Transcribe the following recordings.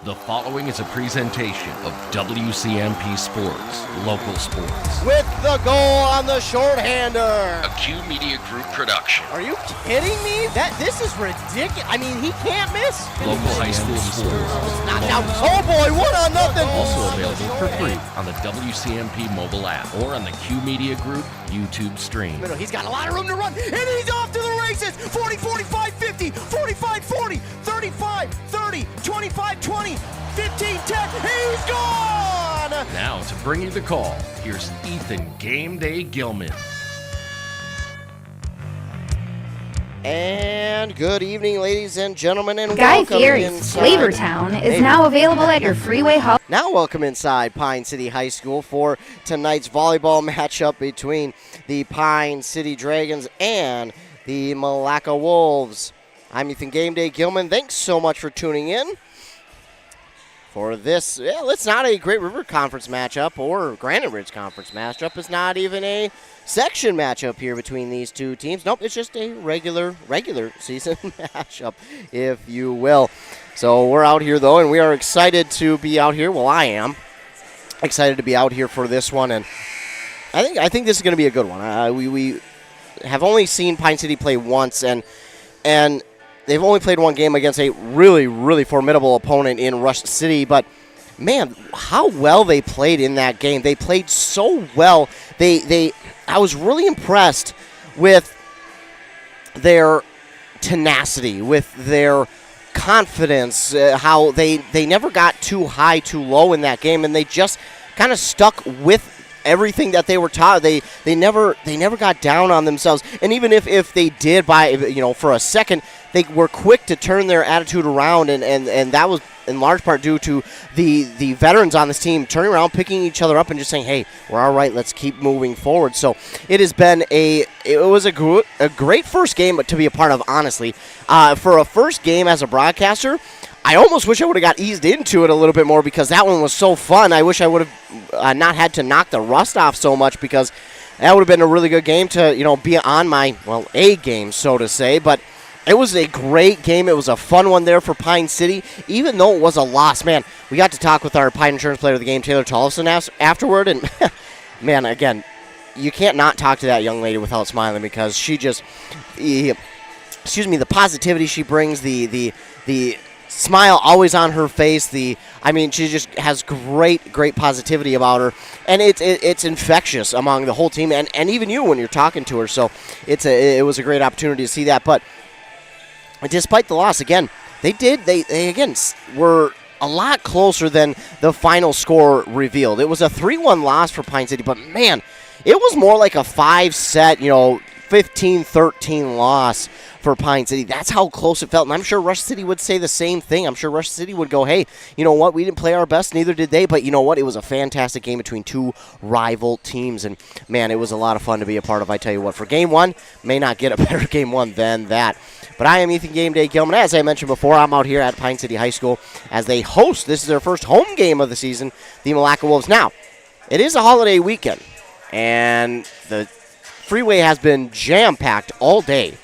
The following is a presentation of WCMP Sports, local sports. With the goal on the shorthander. A Q Media Group production. Are you kidding me? This is ridiculous. I mean, he can't miss. Local high school sports. Knocked out. Oh boy, 1-0. Also available for free on the WCMP mobile app or on the Q Media Group YouTube stream. He's got a lot of room to run, and he's off to the races. 40, 45, 50, 45, 40, 35, 30, 25, 20, 15, 10. He's gone! Now, to bring you the call, here's Ethan Game Day Gilman. And good evening, ladies and gentlemen, and Guy welcome Fieri's inside. Flavortown is now available at your Freeway Hall. Now welcome inside Pine City High School for tonight's volleyball matchup between the Pine City Dragons and the Milaca Wolves. I'm Ethan Game Day Gilman. Thanks so much for tuning in for this. It's not a Great River Conference matchup or Granite Ridge Conference matchup. It's not even a section matchup here between these two teams. Nope, it's just a regular season matchup, if you will. So we're out here, though, and we are excited to be out here. Well, I am excited to be out here for this one, and I think this is going to be a good one. We have only seen Pine City play once, and they've only played one game against a really, really formidable opponent in Rush City, but man, how well they played in that game. They played so well. I was really impressed with their tenacity, with their confidence, how they never got too high, too low in that game, and they just kind of stuck with everything that they were taught. They never got down on themselves, and even if they did for a second, they were quick to turn their attitude around, and that was in large part due to the veterans on this team turning around, picking each other up, and just saying, hey, we're all right, let's keep moving forward. So it has been a great first game to be a part of, honestly. For a first game as a broadcaster, I almost wish I would have got eased into it a little bit more because that one was so fun. I wish I would have not had to knock the rust off so much because that would have been a really good game to be on my, A game, so to say. But it was a great game. It was a fun one there for Pine City, even though it was a loss. Man, we got to talk with our Pine Insurance Player of the Game, Taylor Tollefson, afterward. And, man, again, you can't not talk to that young lady without smiling because she just, the positivity she brings, the smile always on her face. She just has great positivity about her, and it's infectious among the whole team, and even you when you're talking to her. So it was a great opportunity to see that. But despite the loss, again, they again were a lot closer than the final score revealed. It was a 3-1 loss for Pine City, but man, it was more like a 5-set, 15-13 loss for Pine City. That's how close it felt, and I'm sure Rush City would say the same thing. I'm sure Rush City would go, hey, you know what, we didn't play our best, neither did they, but you know what, it was a fantastic game between two rival teams, and man, it was a lot of fun to be a part of. I tell you what, for game one, may not get a better game one than that. But I am Ethan Game Day Gilman. As I mentioned before, I'm out here at Pine City High School as they host, this is their first home game of the season, the Milaca Wolves. Now, it is a holiday weekend, and the freeway has been jam-packed all day.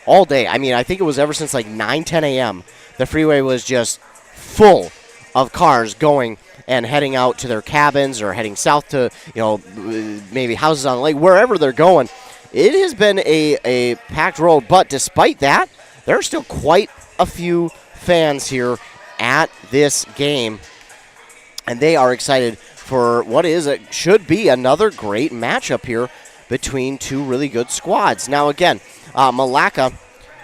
I think it was ever since like 9-10 a.m. The freeway was just full of cars going and heading out to their cabins or heading south to, maybe houses on the lake, wherever they're going. It has been a packed road, but despite that, there are still quite a few fans here at this game, and they are excited for what should be another great matchup here between two really good squads. Now, again, Milaca,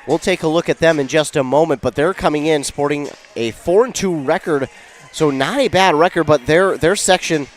we'll take a look at them in just a moment, but they're coming in sporting a 4-2 record, so not a bad record, but their section,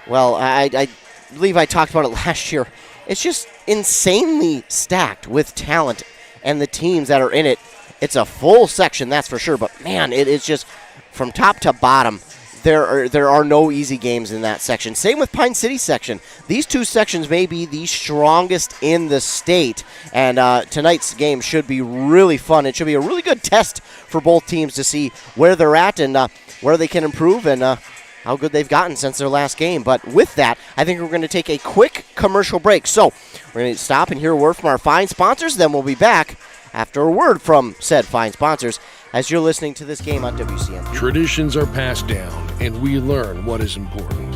I believe I talked about it last year. It's just insanely stacked with talent, and the teams that are in it, it's a full section, that's for sure, but man, it is just from top to bottom. There are no easy games in that section. Same with Pine City section. These two sections may be the strongest in the state, and tonight's game should be really fun. It should be a really good test for both teams to see where they're at and where they can improve and how good they've gotten since their last game. But with that, I think we're going to take a quick commercial break. So we're going to stop and hear a word from our fine sponsors, then we'll be back after a word from said fine sponsors as you're listening to this game on WCMP. Traditions are passed down, and we learn what is important.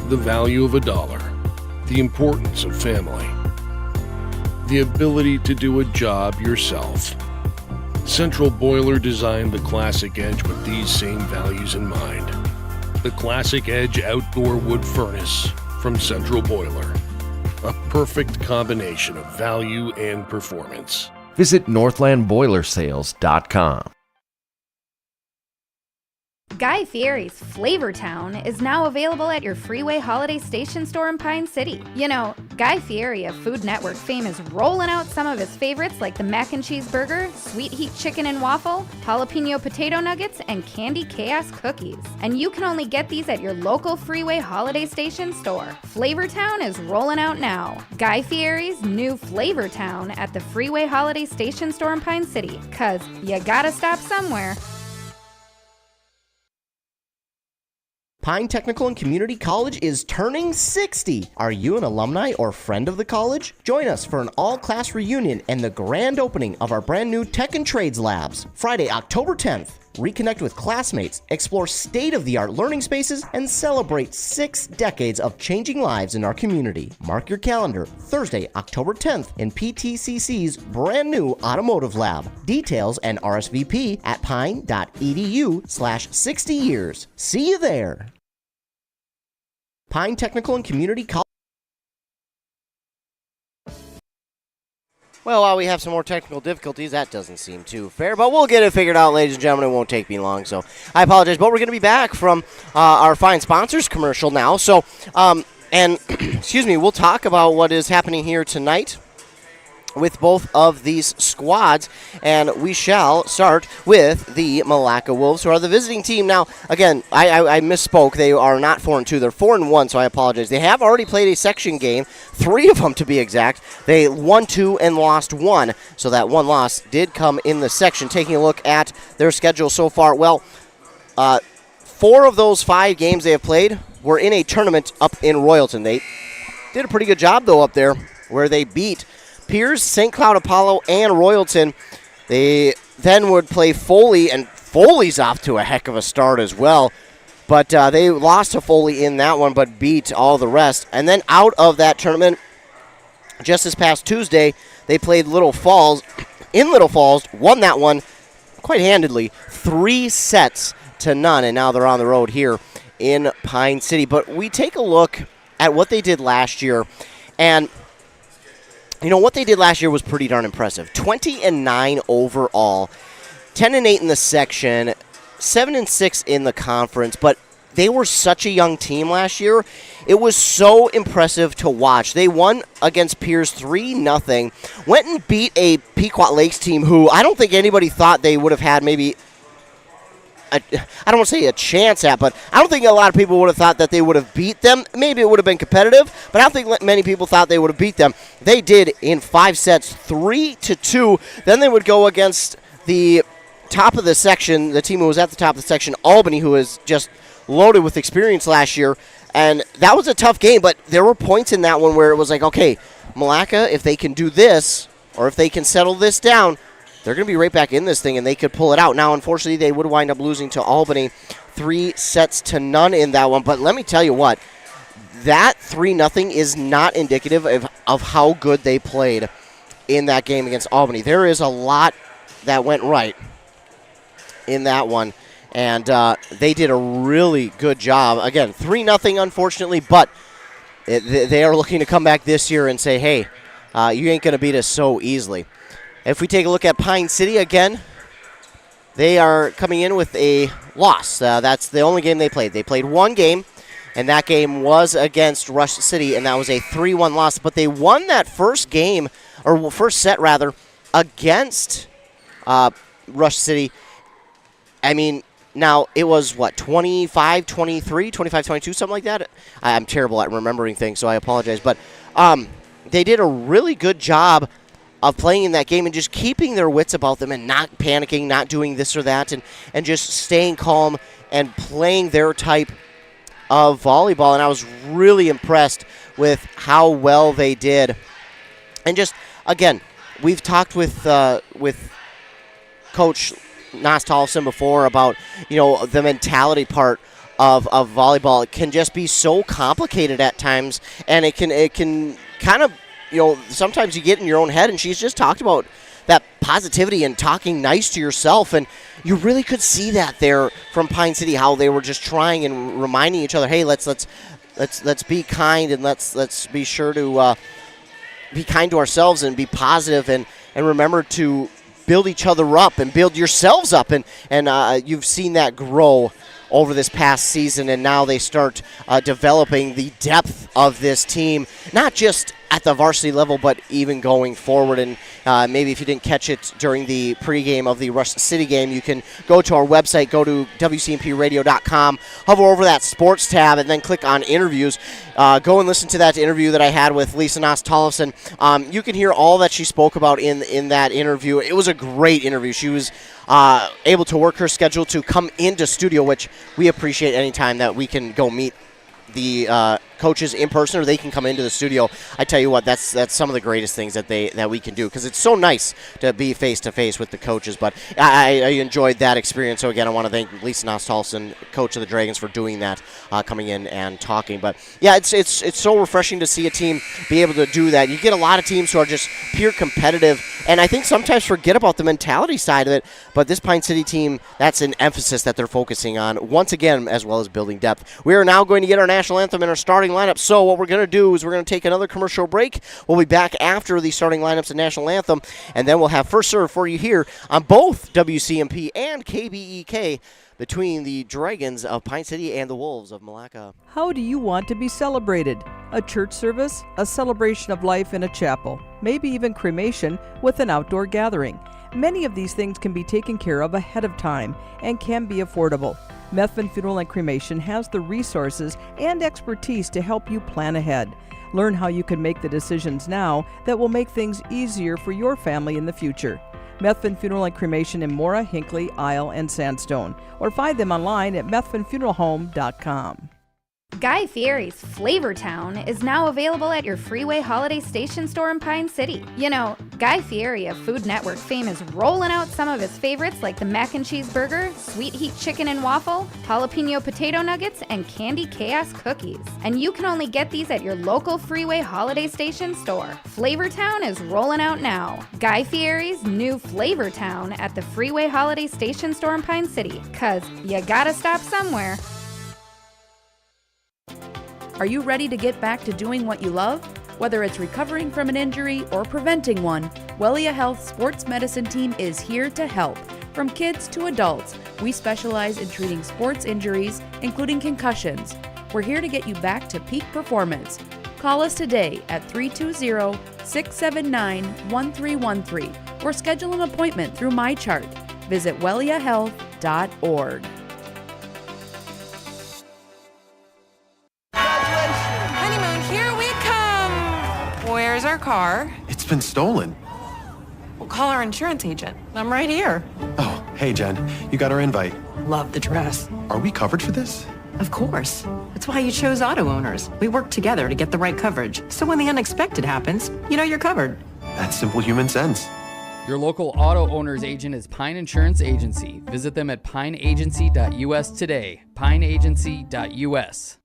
The value of a dollar, the importance of family, the ability to do a job yourself. Central Boiler designed the Classic Edge with these same values in mind. The Classic Edge outdoor wood furnace from Central Boiler. A perfect combination of value and performance. Visit northlandboilersales.com. Guy Fieri's Flavortown is now available at your Freeway Holiday Station store in Pine City. You know, Guy Fieri of Food Network fame is rolling out some of his favorites like the mac and cheese burger, sweet heat chicken and waffle, jalapeno potato nuggets, and candy chaos cookies. And you can only get these at your local Freeway Holiday Station store. Flavortown is rolling out now. Guy Fieri's new Flavortown at the Freeway Holiday Station store in Pine City. 'Cause you gotta stop somewhere. Pine Technical and Community College is turning 60. Are you an alumni or friend of the college? Join us for an all-class reunion and the grand opening of our brand new Tech and Trades Labs. Friday, October 10th. Reconnect with classmates, explore state-of-the-art learning spaces, and celebrate 6 decades of changing lives in our community. Mark your calendar, Thursday, October 10th in PTCC's brand new Automotive Lab. Details and RSVP at pine.edu/60 years. See you there. Pine Technical and Community College. Well, while we have some more technical difficulties, that doesn't seem too fair, but we'll get it figured out, ladies and gentlemen. It won't take me long, so I apologize. But we're going to be back from our fine sponsors commercial now. So, excuse me, we'll talk about what is happening here tonight with both of these squads, and we shall start with the Milaca Wolves, who are the visiting team. Now, again, I misspoke. They are not 4-2. They're 4-1, so I apologize. They have already played a section game, 3 of them to be exact. They won 2 and lost 1, so that one loss did come in the section. Taking a look at their schedule so far, well, 4 of those 5 games they have played were in a tournament up in Royalton. They did a pretty good job, though, up there, where they beat Piers, St. Cloud Apollo, and Royalton. They then would play Foley, and Foley's off to a heck of a start as well. But they lost to Foley in that one, but beat all the rest. And then out of that tournament, just this past Tuesday, they played Little Falls. In Little Falls, won that one quite handedly, 3-0, and now they're on the road here in Pine City. But we take a look at what they did last year, and you know, what they did last year was pretty darn impressive. 20-9 overall, 10-8 in the section, 7-6 in the conference, but they were such a young team last year. It was so impressive to watch. They won against Piers 3-0, went and beat a Pequot Lakes team who I don't think anybody thought they would have had maybe I don't want to say a chance at, but I don't think a lot of people would have thought that they would have beat them. Maybe it would have been competitive, but I don't think many people thought they would have beat them. They did in 5 sets, 3-2. Then they would go against the top of the section, the team who was at the top of the section, Albany, who is just loaded with experience last year. And that was a tough game, but there were points in that one where it was like, okay, Milaca, if they can do this, or if they can settle this down, they're going to be right back in this thing, and they could pull it out. Now, unfortunately, they would wind up losing to Albany 3-0 in that one. But let me tell you what, that 3-0 is not indicative of how good they played in that game against Albany. There is a lot that went right in that one, and they did a really good job. Again, 3-0, unfortunately, but they are looking to come back this year and say, hey, you ain't going to beat us so easily. If we take a look at Pine City again, they are coming in with a loss. That's the only game they played. They played one game, and that game was against Rush City, and that was a 3-1 loss. But they won that first game, or first set rather, against Rush City. I mean, now it was, 25-23, 25-22, something like that? I'm terrible at remembering things, so I apologize. But they did a really good job of playing in that game and just keeping their wits about them and not panicking, not doing this or that, and just staying calm and playing their type of volleyball. And I was really impressed with how well they did. And just, again, we've talked with Coach Nostalson before about, the mentality part of volleyball. It can just be so complicated at times, and it can kind of, sometimes you get in your own head, and she's just talked about that positivity and talking nice to yourself, and you really could see that there from Pine City, how they were just trying and reminding each other, hey, let's be kind, and let's be sure to be kind to ourselves and be positive, and remember to build each other up and build yourselves up, and you've seen that grow over this past season, and now they start developing the depth of this team, not just at the varsity level, but even going forward. And maybe if you didn't catch it during the pregame of the Rush City game, you can go to our website, go to WCMPradio.com, hover over that sports tab, and then click on interviews. Go and listen to that interview that I had with Lisa Nostalson. You can hear all that she spoke about in that interview. It was a great interview. She was able to work her schedule to come into studio, which we appreciate anytime that we can go meet the coaches in person, or they can come into the studio. I tell you what, that's some of the greatest things that we can do, because it's so nice to be face to face with the coaches. But I enjoyed that experience. So again, I want to thank Lisa Nostalson, coach of the Dragons, for doing that, coming in and talking. But yeah, it's so refreshing to see a team be able to do that. You get a lot of teams who are just pure competitive, and I think sometimes forget about the mentality side of it. But this Pine City team, that's an emphasis that they're focusing on once again, as well as building depth. We are now going to get our national anthem in our starting lineup. So what we're going to do is we're going to take another commercial break. We'll be back after the starting lineups and national anthem, and then we'll have First Serve for you here on both WCMP and KBEK between the Dragons of Pine City and the Wolves of Milaca. How do you want to be celebrated? A church service, a celebration of life in a chapel, maybe even cremation with an outdoor gathering. Many of these things can be taken care of ahead of time and can be affordable. Methvin Funeral and Cremation has the resources and expertise to help you plan ahead. Learn how you can make the decisions now that will make things easier for your family in the future. Methvin Funeral and Cremation in Mora, Hinckley, Isle, and Sandstone, or find them online at methvinfuneralhome.com. Guy Fieri's Flavor Town is now available at your Freeway Holiday Station store in Pine City. Guy Fieri of Food Network fame is rolling out some of his favorites like the mac and cheese burger, sweet heat chicken and waffle, jalapeno potato nuggets, and candy chaos cookies. And you can only get these at your local Freeway Holiday Station store. Flavor Town is rolling out now. Guy Fieri's new Flavor Town at the Freeway Holiday Station store in Pine City, 'cause you gotta stop somewhere. Are you ready to get back to doing what you love? Whether it's recovering from an injury or preventing one, Wellia Health Sports Medicine Team is here to help. From kids to adults, we specialize in treating sports injuries, including concussions. We're here to get you back to peak performance. Call us today at 320-679-1313 or schedule an appointment through MyChart. Visit welliahealth.org. Where's our car? It's been stolen. We'll call our insurance agent. I'm right here. Oh, hey, Jen. You got our invite. Love the dress. Are we covered for this? Of course. That's why you chose auto owners. We work together to get the right coverage. So when the unexpected happens, you know you're covered. That's simple human sense. Your local auto owner's agent is Pine Insurance Agency. Visit them at pineagency.us today. pineagency.us.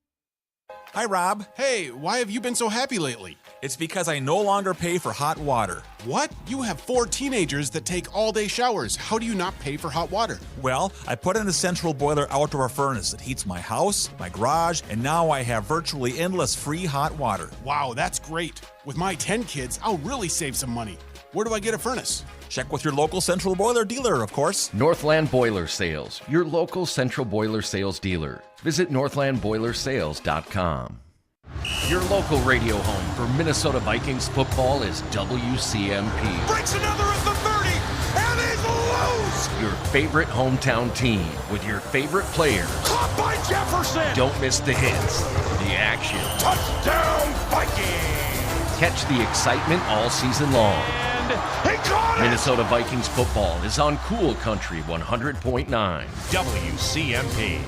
Hi, Rob. Hey, why have you been so happy lately? It's because I no longer pay for hot water. What? You have 4 teenagers that take all-day showers. How do you not pay for hot water? Well, I put in a central boiler outdoor furnace that heats my house, my garage, and now I have virtually endless free hot water. Wow, that's great. With my 10 kids, I'll really save some money. Where do I get a furnace? Check with your local central boiler dealer, of course. Northland Boiler Sales, your local central boiler sales dealer. Visit northlandboilersales.com. Your local radio home for Minnesota Vikings football is WCMP. Breaks another at the 30, and he's loose! Your favorite hometown team with your favorite players. Caught by Jefferson! Don't miss the hits, the action. Touchdown, Vikings! Catch the excitement all season long. And he caught it! Minnesota Vikings football is on Cool Country 100.9. WCMP.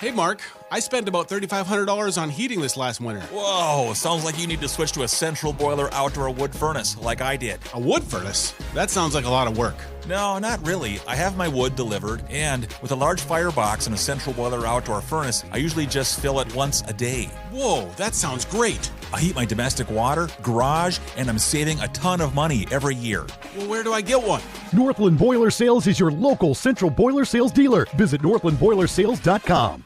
Hey, Mark, I spent about $3,500 on heating this last winter. Whoa, sounds like you need to switch to a central boiler outdoor wood furnace like I did. A wood furnace? That sounds like a lot of work. No, not really. I have my wood delivered, and with a large firebox and a central boiler outdoor furnace, I usually just fill it once a day. Whoa, that sounds great. I heat my domestic water, garage, and I'm saving a ton of money every year. Well, where do I get one? Northland Boiler Sales is your local central boiler sales dealer. Visit northlandboilersales.com.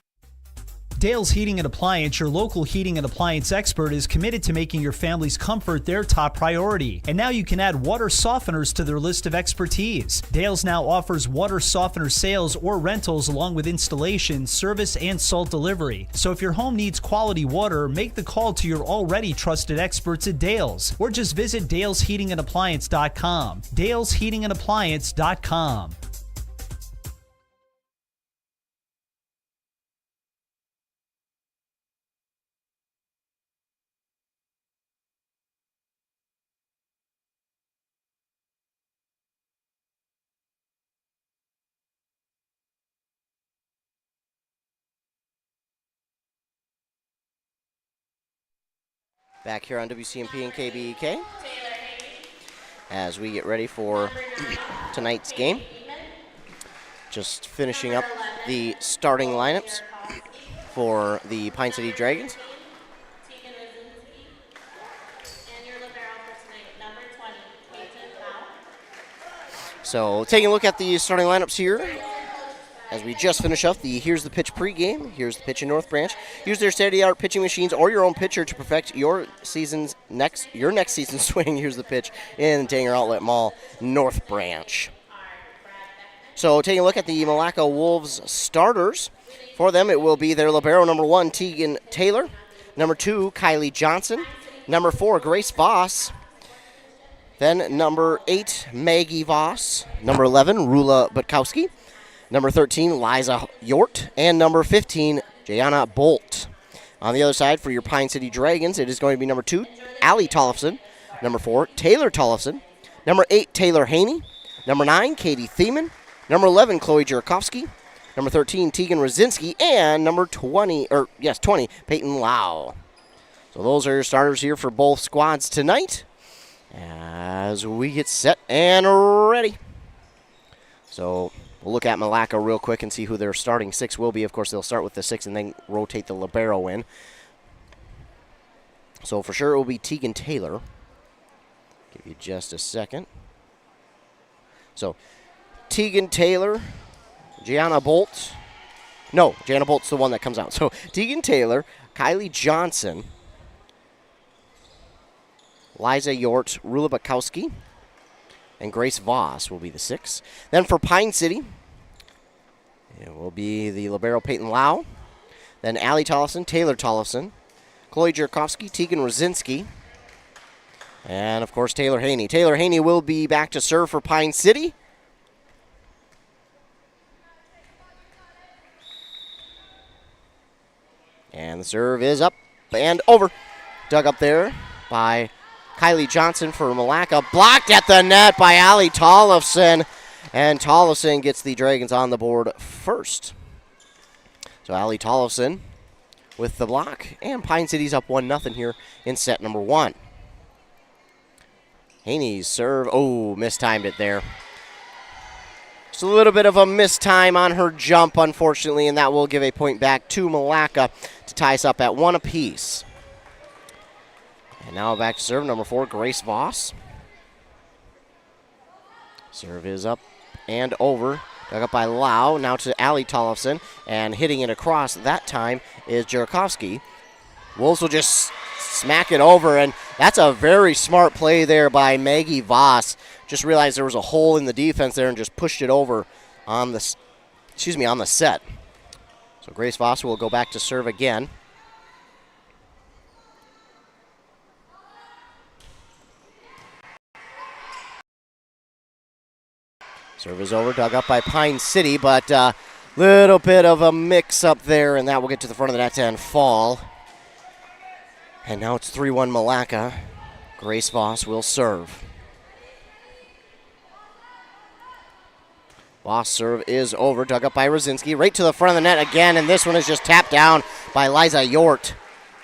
Dale's Heating and Appliance, your local heating and appliance expert, is committed to making your family's comfort their top priority. And now you can add water softeners to their list of expertise. Dale's now offers water softener sales or rentals along with installation, service, and salt delivery. So if your home needs quality water, make the call to your already trusted experts at Dale's, or just visit dalesheatingandappliance.com. dalesheatingandappliance.com. Back here on WCMP and KBEK as we get ready for tonight's game. Just finishing up the starting lineups for the Pine City Dragons. So taking a look at the starting lineups here as we just finish up the Here's the Pitch pregame. Here's the Pitch in North Branch. Use their state-of-the-art pitching machines or your own pitcher to perfect your next season's swing. Here's the Pitch in Tanger Outlet Mall, North Branch. So taking a look at the Milaca Wolves starters. For them, it will be their libero number 1, Tegan Taylor. Number 2, Kylie Johnson. Number 4, Grace Voss. Then number 8, Maggie Voss. Number 11, Rula Butkowski. Number 13, Liza Yort. And number 15, Jayana Bolt. On the other side, for your Pine City Dragons, it is going to be number 2, Allie Tollefson. Number 4, Taylor Tollefson. Number 8, Taylor Haney. Number 9, Katie Thiemann. Number 11, Chloe Jurakovsky. Number 13, Tegan Rosinski. And number 20, Peyton Lau. So those are your starters here for both squads tonight as we get set and ready. So we'll look at Milaca real quick and see who their starting 6 will be. Of course, they'll start with the 6 and then rotate the libero in. So for sure it will be Tegan Taylor. Give you just a second. So Tegan Taylor, Gianna Bolt. No, Gianna Bolt's the one that comes out. So Tegan Taylor, Kylie Johnson, Liza Yort, Rula Butkowski, and Grace Voss will be the 6. Then for Pine City, it will be the libero Peyton Lau. Then Allie Tollefson, Taylor Tollefson, Chloe Jurakovsky, Tegan Rosinski, and of course Taylor Haney. Taylor Haney will be back to serve for Pine City. And the serve is up and over. Dug up there by Kylie Johnson for Milaca. Blocked at the net by Allie Tollefson. And Tollefson gets the Dragons on the board first. So Allie Tollefson with the block. And Pine City's up 1-0 here in set number 1. Haney's serve. Oh, mistimed it there. Just a little bit of a mistime on her jump, unfortunately, and that will give a point back to Milaca to tie us up at 1 apiece. And now back to serve, number 4, Grace Voss. Serve is up and over. Dug up by Lau, now to Allie Tollefson, and hitting it across that time is Jurakovsky. Wolves will just smack it over, and that's a very smart play there by Maggie Voss. Just realized there was a hole in the defense there and just pushed it over on the set. So Grace Voss will go back to serve again. Serve is over, dug up by Pine City, but a little bit of a mix-up there, and that will get to the front of the net and fall. And now it's 3-1 Milaca. Grace Voss will serve. Voss serve is over, dug up by Rosinski, right to the front of the net again, and this one is just tapped down by Liza Yort.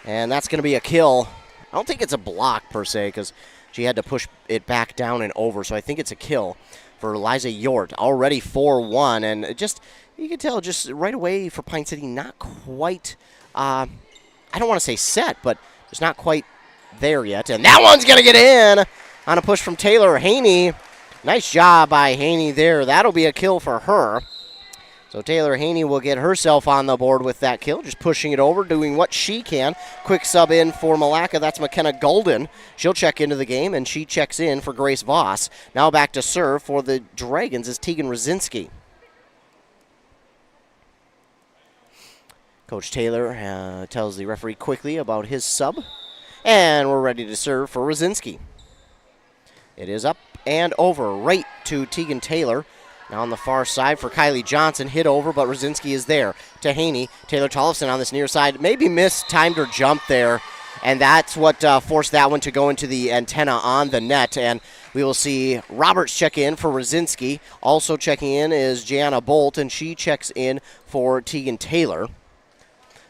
And that's going to be a kill. I don't think it's a block per se because she had to push it back down and over, so I think it's a kill for Liza Yort. Already 4-1, and just you can tell just right away for Pine City, not quite, I don't want to say set, but just not quite there yet. And that one's going to get in on a push from Taylor Haney. Nice job by Haney there. That'll be a kill for her. So Taylor Haney will get herself on the board with that kill, just pushing it over, doing what she can. Quick sub in for Milaca. That's McKenna Golden. She'll check into the game, and she checks in for Grace Voss. Now back to serve for the Dragons is Tegan Rosinski. Coach Taylor tells the referee quickly about his sub, and we're ready to serve for Rosinski. It is up and over right to Tegan Taylor. Now on the far side for Kylie Johnson, hit over, but Rosinski is there to Haney. Taylor Tollefson on this near side, maybe mistimed her jump there, and that's what forced that one to go into the antenna on the net. And we will see Roberts check in for Rosinski. Also checking in is Gianna Bolt, and she checks in for Tegan Taylor.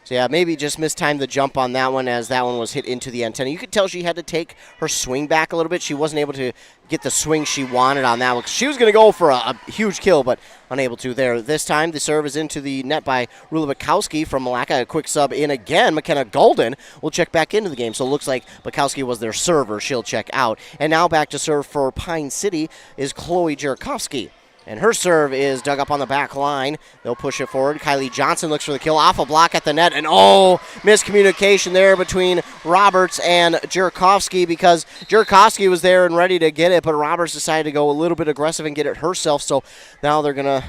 So yeah, maybe just mistimed the jump on that one as that one was hit into the antenna. You could tell she had to take her swing back a little bit. She wasn't able to get the swing she wanted on that one. She was going to go for a huge kill, but unable to there. This time the serve is into the net by Rula Bukowski from Milaca. A quick sub in again. McKenna Golden will check back into the game. So it looks like Bukowski was their server. She'll check out. And now back to serve for Pine City is Chloe Jurakovsky. And her serve is dug up on the back line. They'll push it forward. Kylie Johnson looks for the kill off a block at the net. And miscommunication there between Roberts and Jurakovsky because Jurakovsky was there and ready to get it, but Roberts decided to go a little bit aggressive and get it herself. So now they're going to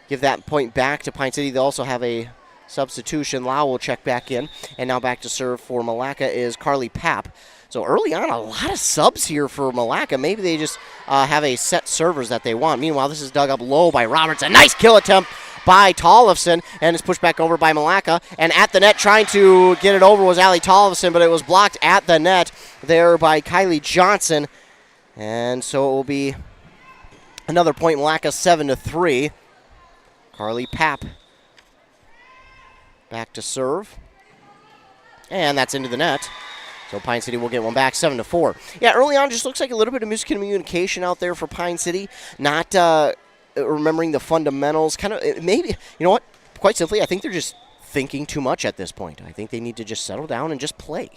give that point back to Pine City. They also have a substitution. Lau will check back in. And now back to serve for Milaca is Carly Papp. So early on, a lot of subs here for Milaca. Maybe they just have a set servers that they want. Meanwhile, this is dug up low by Roberts. A nice kill attempt by Tollefson, and it's pushed back over by Milaca. And at the net, trying to get it over was Allie Tollefson, but it was blocked at the net there by Kylie Johnson. And so it will be another point, Milaca 7-3. Carly Papp back to serve. And that's into the net. So Pine City will get one back, 7-4. Yeah, early on, just looks like a little bit of miscommunication out there for Pine City. Not remembering the fundamentals. Kind of, maybe, you know what? Quite simply, I think they're just thinking too much at this point. I think they need to just settle down and just play.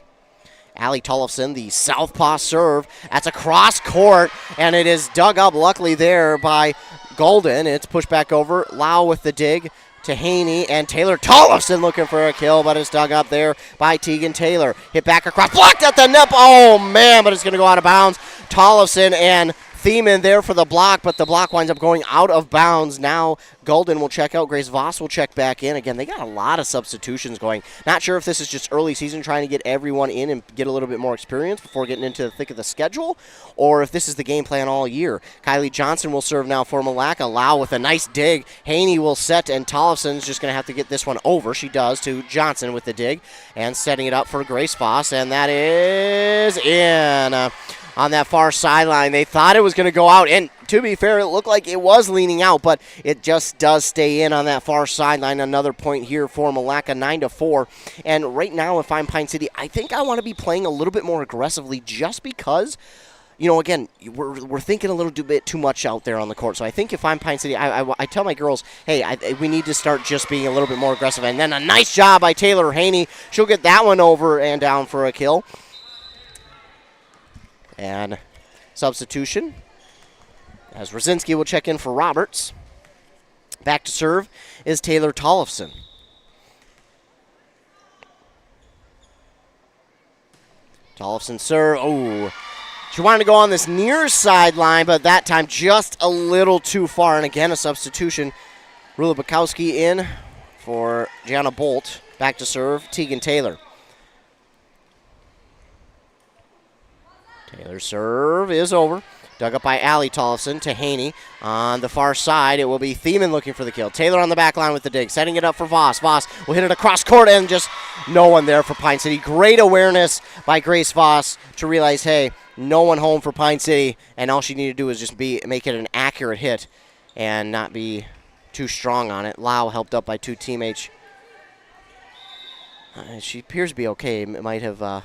Allie Tollefson, the southpaw serve. That's a cross court, and it is dug up, luckily, there by Golden. It's pushed back over. Lau with the dig to Haney, and Taylor Tollefson looking for a kill, but it's dug up there by Tegan Taylor. Hit back across, blocked at the net. Oh, man, but it's going to go out of bounds. Tollefson and Thiemann there for the block, but the block winds up going out of bounds. Now Golden will check out. Grace Voss will check back in. Again, they got a lot of substitutions going. Not sure if this is just early season trying to get everyone in and get a little bit more experience before getting into the thick of the schedule, or if this is the game plan all year. Kylie Johnson will serve now for Milaca. Lau with a nice dig. Haney will set, and Tollefson's just going to have to get this one over. She does to Johnson with the dig, and setting it up for Grace Voss, and that is in. On that far sideline. They thought it was going to go out, and to be fair, it looked like it was leaning out, but it just does stay in on that far sideline. Another point here for Milaca, 9-4. And right now, if I'm Pine City, I think I want to be playing a little bit more aggressively just because, you know, again, we're thinking a little bit too much out there on the court. So I think if I'm Pine City, I tell my girls, hey, we need to start just being a little bit more aggressive. And then a nice job by Taylor Haney. She'll get that one over and down for a kill. And substitution as Rosinski will check in for Roberts. Back to serve is Taylor Tollefson. Tollefson serve. Oh, she wanted to go on this near sideline, but that time just a little too far. And again, a substitution. Rula Bukowski in for Gianna Bolt. Back to serve, Tegan Taylor. Taylor's serve is over. Dug up by Allie Tollefson to Haney. On the far side, it will be Thiemann looking for the kill. Taylor on the back line with the dig, setting it up for Voss. Voss will hit it across court, and just no one there for Pine City. Great awareness by Grace Voss to realize, hey, no one home for Pine City, and all she needed to do is just make it an accurate hit. and not be too strong on it. Lau helped up by 2 teammates. She appears to be okay. It might have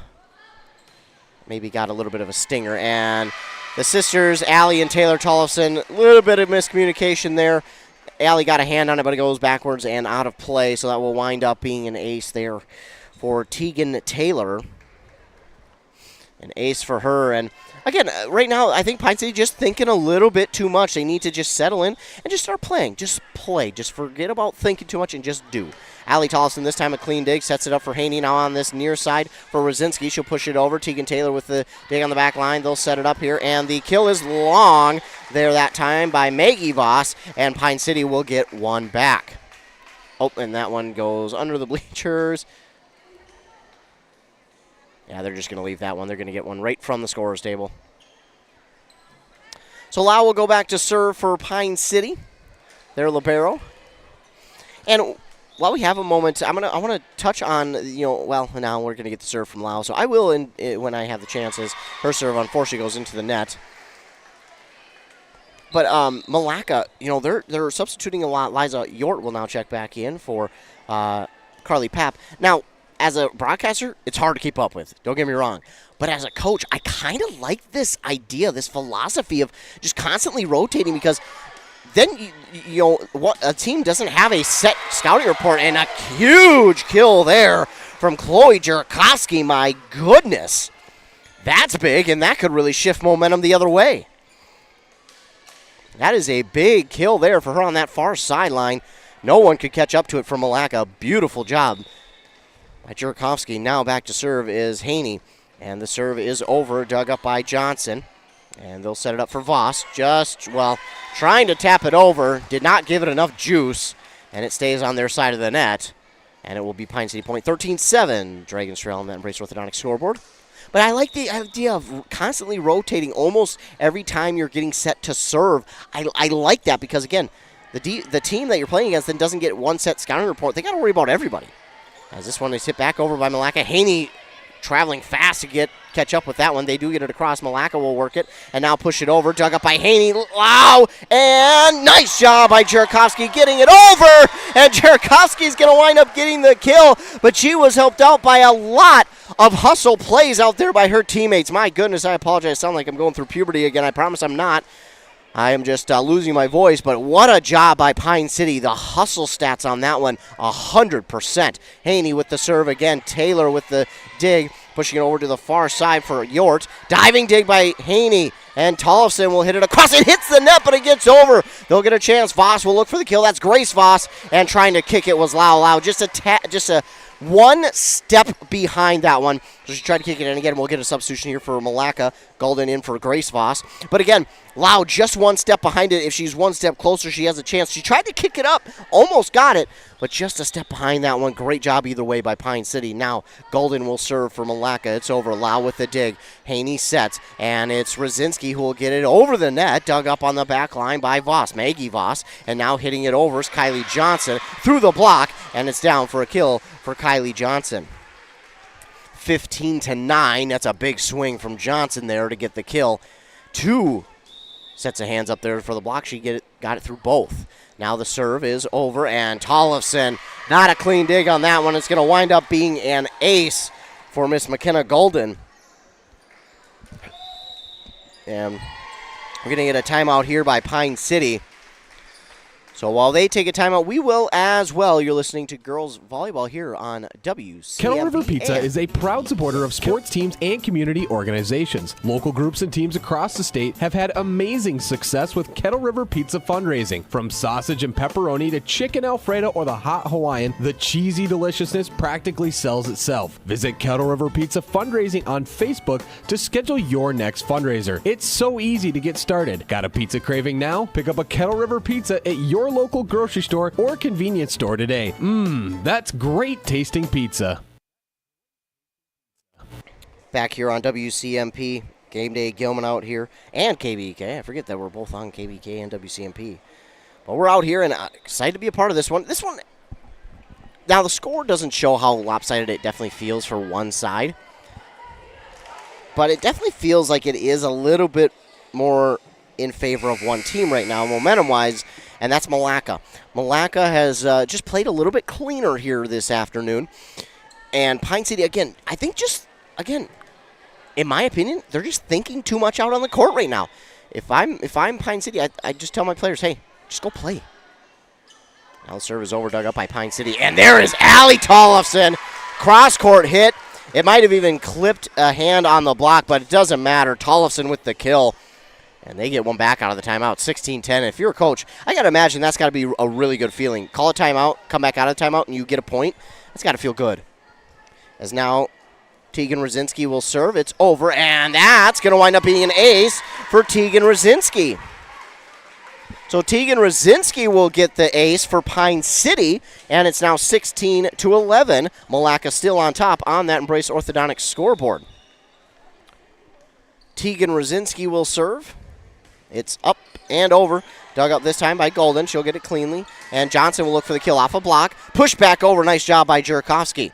maybe got a little bit of a stinger. And the sisters, Allie and Taylor Tollefson, a little bit of miscommunication there. Allie got a hand on it, but it goes backwards and out of play, so that will wind up being an ace there for Tegan Taylor. An ace for her. And again, right now, I think Pine City just thinking a little bit too much. They need to just settle in and just start playing. Just play. Just forget about thinking too much and just do. Allie Tollefson, this time a clean dig, sets it up for Haney now on this near side for Rosinski. She'll push it over. Tegan Taylor with the dig on the back line. They'll set it up here, and the kill is long there that time by Maggie Voss, and Pine City will get one back. Oh, and that one goes under the bleachers. Yeah, they're just going to leave that one. They're going to get one right from the scorer's table. So Lau will go back to serve for Pine City. Their libero. And while we have a moment, I want to touch on, now we're going to get the serve from Lau. So I will, when I have the chances. Her serve, unfortunately, goes into the net. But Milaca, they're substituting a lot. Liza Yort will now check back in for Carly Papp. Now, as a broadcaster, it's hard to keep up with. Don't get me wrong. But as a coach, I kind of like this idea, this philosophy of just constantly rotating, because then, a team doesn't have a set scouting report, and a huge kill there from Chloe Jurakovsky. My goodness. That's big, and that could really shift momentum the other way. That is a big kill there for her on that far sideline. No one could catch up to it from Milaca. Beautiful job by Jurakovsky. Now back to serve is Haney. And the serve is over, dug up by Johnson. And they'll set it up for Voss. Trying to tap it over. Did not give it enough juice. And it stays on their side of the net. And it will be Pine City point. 13-7. Dragons trail on that Embrace Orthodontic scoreboard. But I like the idea of constantly rotating almost every time you're getting set to serve. I like that because, again, the team that you're playing against then doesn't get one set scouting report. They got to worry about everybody. As this one is hit back over by Milaca. Haney traveling fast to catch up with that one. They do get it across. Milaca will work it and now push it over. Dug up by Haney. Wow! And nice job by Jurakovsky getting it over. And Jurakovsky's going to wind up getting the kill, but she was helped out by a lot of hustle plays out there by her teammates. My goodness, I apologize. I sound like I'm going through puberty again. I promise I'm not. I am just losing my voice, but what a job by Pine City. The hustle stats on that one, 100%. Haney with the serve again. Taylor with the dig, pushing it over to the far side for Yort. Diving dig by Haney, and Tollefson will hit it across. It hits the net, but it gets over. They'll get a chance. Voss will look for the kill. That's Grace Voss, and trying to kick it was Lau. Just a one step behind that one. So she tried to kick it, and again, we'll get a substitution here for Milaca. Golden in for Grace Voss. But again, Lau just one step behind it. If she's one step closer, she has a chance. She tried to kick it up, almost got it, but just a step behind that one. Great job either way by Pine City. Now, Golden will serve for Milaca. It's over. Lau with the dig. Haney sets, and it's Rosinski who will get it over the net. Dug up on the back line by Voss, Maggie Voss, and now hitting it over is Kylie Johnson through the block, and it's down for a kill for Kylie Johnson. 15-9. That's a big swing from Johnson there to get the kill. 2 sets of hands up there for the block. She got it through both. Now the serve is over, and Tollefson, not a clean dig on that one. It's going to wind up being an ace for Miss McKenna Golden. And we're going to get a timeout here by Pine City. So while they take a timeout, we will as well. You're listening to Girls Volleyball here on WCMP. Kettle River Pizza is a proud supporter of sports teams and community organizations. Local groups and teams across the state have had amazing success with Kettle River Pizza fundraising. From sausage and pepperoni to chicken Alfredo or the hot Hawaiian, the cheesy deliciousness practically sells itself. Visit Kettle River Pizza fundraising on Facebook to schedule your next fundraiser. It's so easy to get started. Got a pizza craving now? Pick up a Kettle River Pizza at your local grocery store or convenience store today. That's great tasting pizza. Back here on WCMP, Game Day Gilman out here, and KBK. I forget that we're both on KBK and WCMP. But we're out here and excited to be a part of this one. Now the score doesn't show how lopsided it definitely feels for one side. But it definitely feels like it is a little bit more in favor of one team right now, momentum-wise, and that's Milaca. Milaca has just played a little bit cleaner here this afternoon. And Pine City, again, I think in my opinion, they're just thinking too much out on the court right now. If I'm Pine City, I just tell my players, hey, just go play. Now the serve is over, dug up by Pine City. And there is Allie Tollefson. Cross-court hit. It might have even clipped a hand on the block, but it doesn't matter. Tollefson with the kill. And they get one back out of the timeout, 16-10. If you're a coach, I got to imagine that's got to be a really good feeling. Call a timeout, come back out of the timeout, and you get a point. That's got to feel good. As now Tegan Rosinski will serve. It's over, and that's going to wind up being an ace for Tegan Rosinski. So Tegan Rosinski will get the ace for Pine City, and it's now 16-11. Milaca still on top on that Embrace Orthodontics scoreboard. Tegan Rosinski will serve. It's up and over. Dug up this time by Golden. She'll get it cleanly. And Johnson will look for the kill off a block. Push back over. Nice job by Jurakovsky.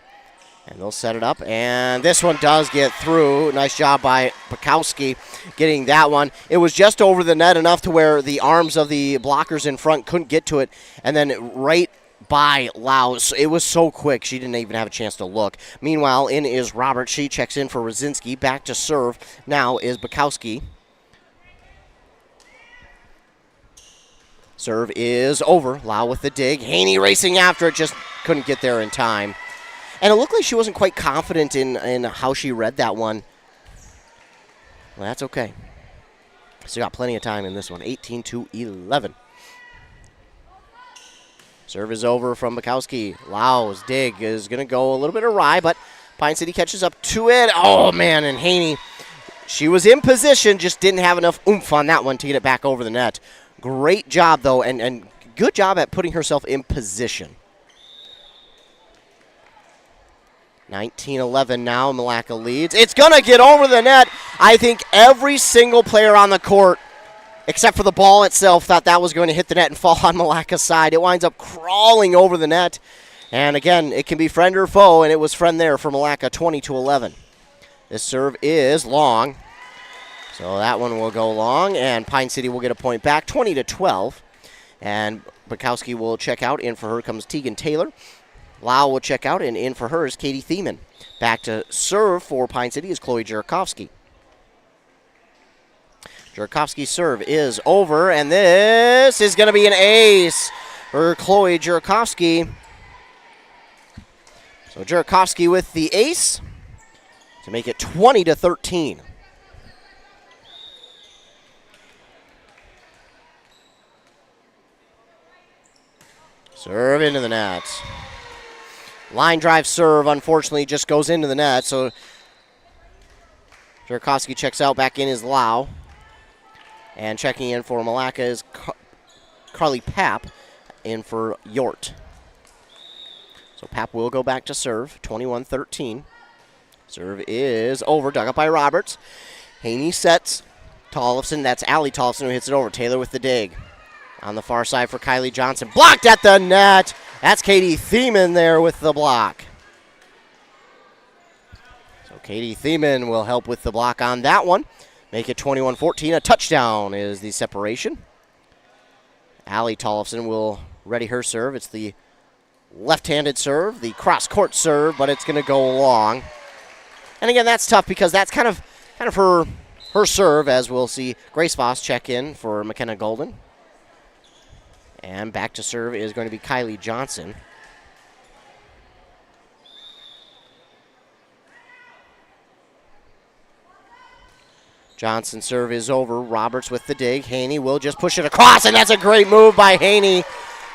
And they'll set it up. And this one does get through. Nice job by Bukowski getting that one. It was just over the net enough to where the arms of the blockers in front couldn't get to it. And then right by Lau. It was so quick, she didn't even have a chance to look. Meanwhile, in is Robert. She checks in for Rosinski. Back to serve. Now is Bukowski. Serve is over. Lau with the dig. Haney racing after it, just couldn't get there in time. And it looked like she wasn't quite confident in how she read that one. Well, that's okay. Still got plenty of time in this one. 18-11. Serve is over from Bukowski. Lau's dig is going to go a little bit awry, but Pine City catches up to it. Oh, man, and Haney, she was in position, just didn't have enough oomph on that one to get it back over the net. Great job, though, and good job at putting herself in position. 19-11 now, Milaca leads. It's going to get over the net. I think every single player on the court, except for the ball itself, thought that was going to hit the net and fall on Milaca's side. It winds up crawling over the net. And again, it can be friend or foe, and it was friend there for Milaca, 20-11. This serve is long. So that one will go long, and Pine City will get a point back, 20-12. And Bukowski will check out. In for her comes Tegan Taylor. Lau will check out, and in for her is Katie Thiemann. Back to serve for Pine City is Chloe Jurakovsky. Jurakovsky's serve is over, and this is going to be an ace for Chloe Jurakovsky. So Jurakovsky with the ace to make it 20-13. Serve into the net. Line drive serve, unfortunately, just goes into the net. So Jurakovsky checks out. Back in is Lau. And checking in for Milaca is Carly Papp. In for Yort. So Papp will go back to serve. 21-13. Serve is over. Dug up by Roberts. Haney sets. Tollefson. That's Allie Tollefson who hits it over. Taylor with the dig. On the far side for Kylie Johnson. Blocked at the net. That's Katie Thiemann there with the block. So Katie Thiemann will help with the block on that one. Make it 21-14. A touchdown is the separation. Allie Tollefson will ready her serve. It's the left-handed serve, the cross-court serve, but it's going to go long. And again, that's tough because that's kind of her serve, as we'll see Grace Voss check in for McKenna Golden. And back to serve is going to be Kylie Johnson. Johnson's serve is over. Roberts with the dig. Haney will just push it across, and that's a great move by Haney.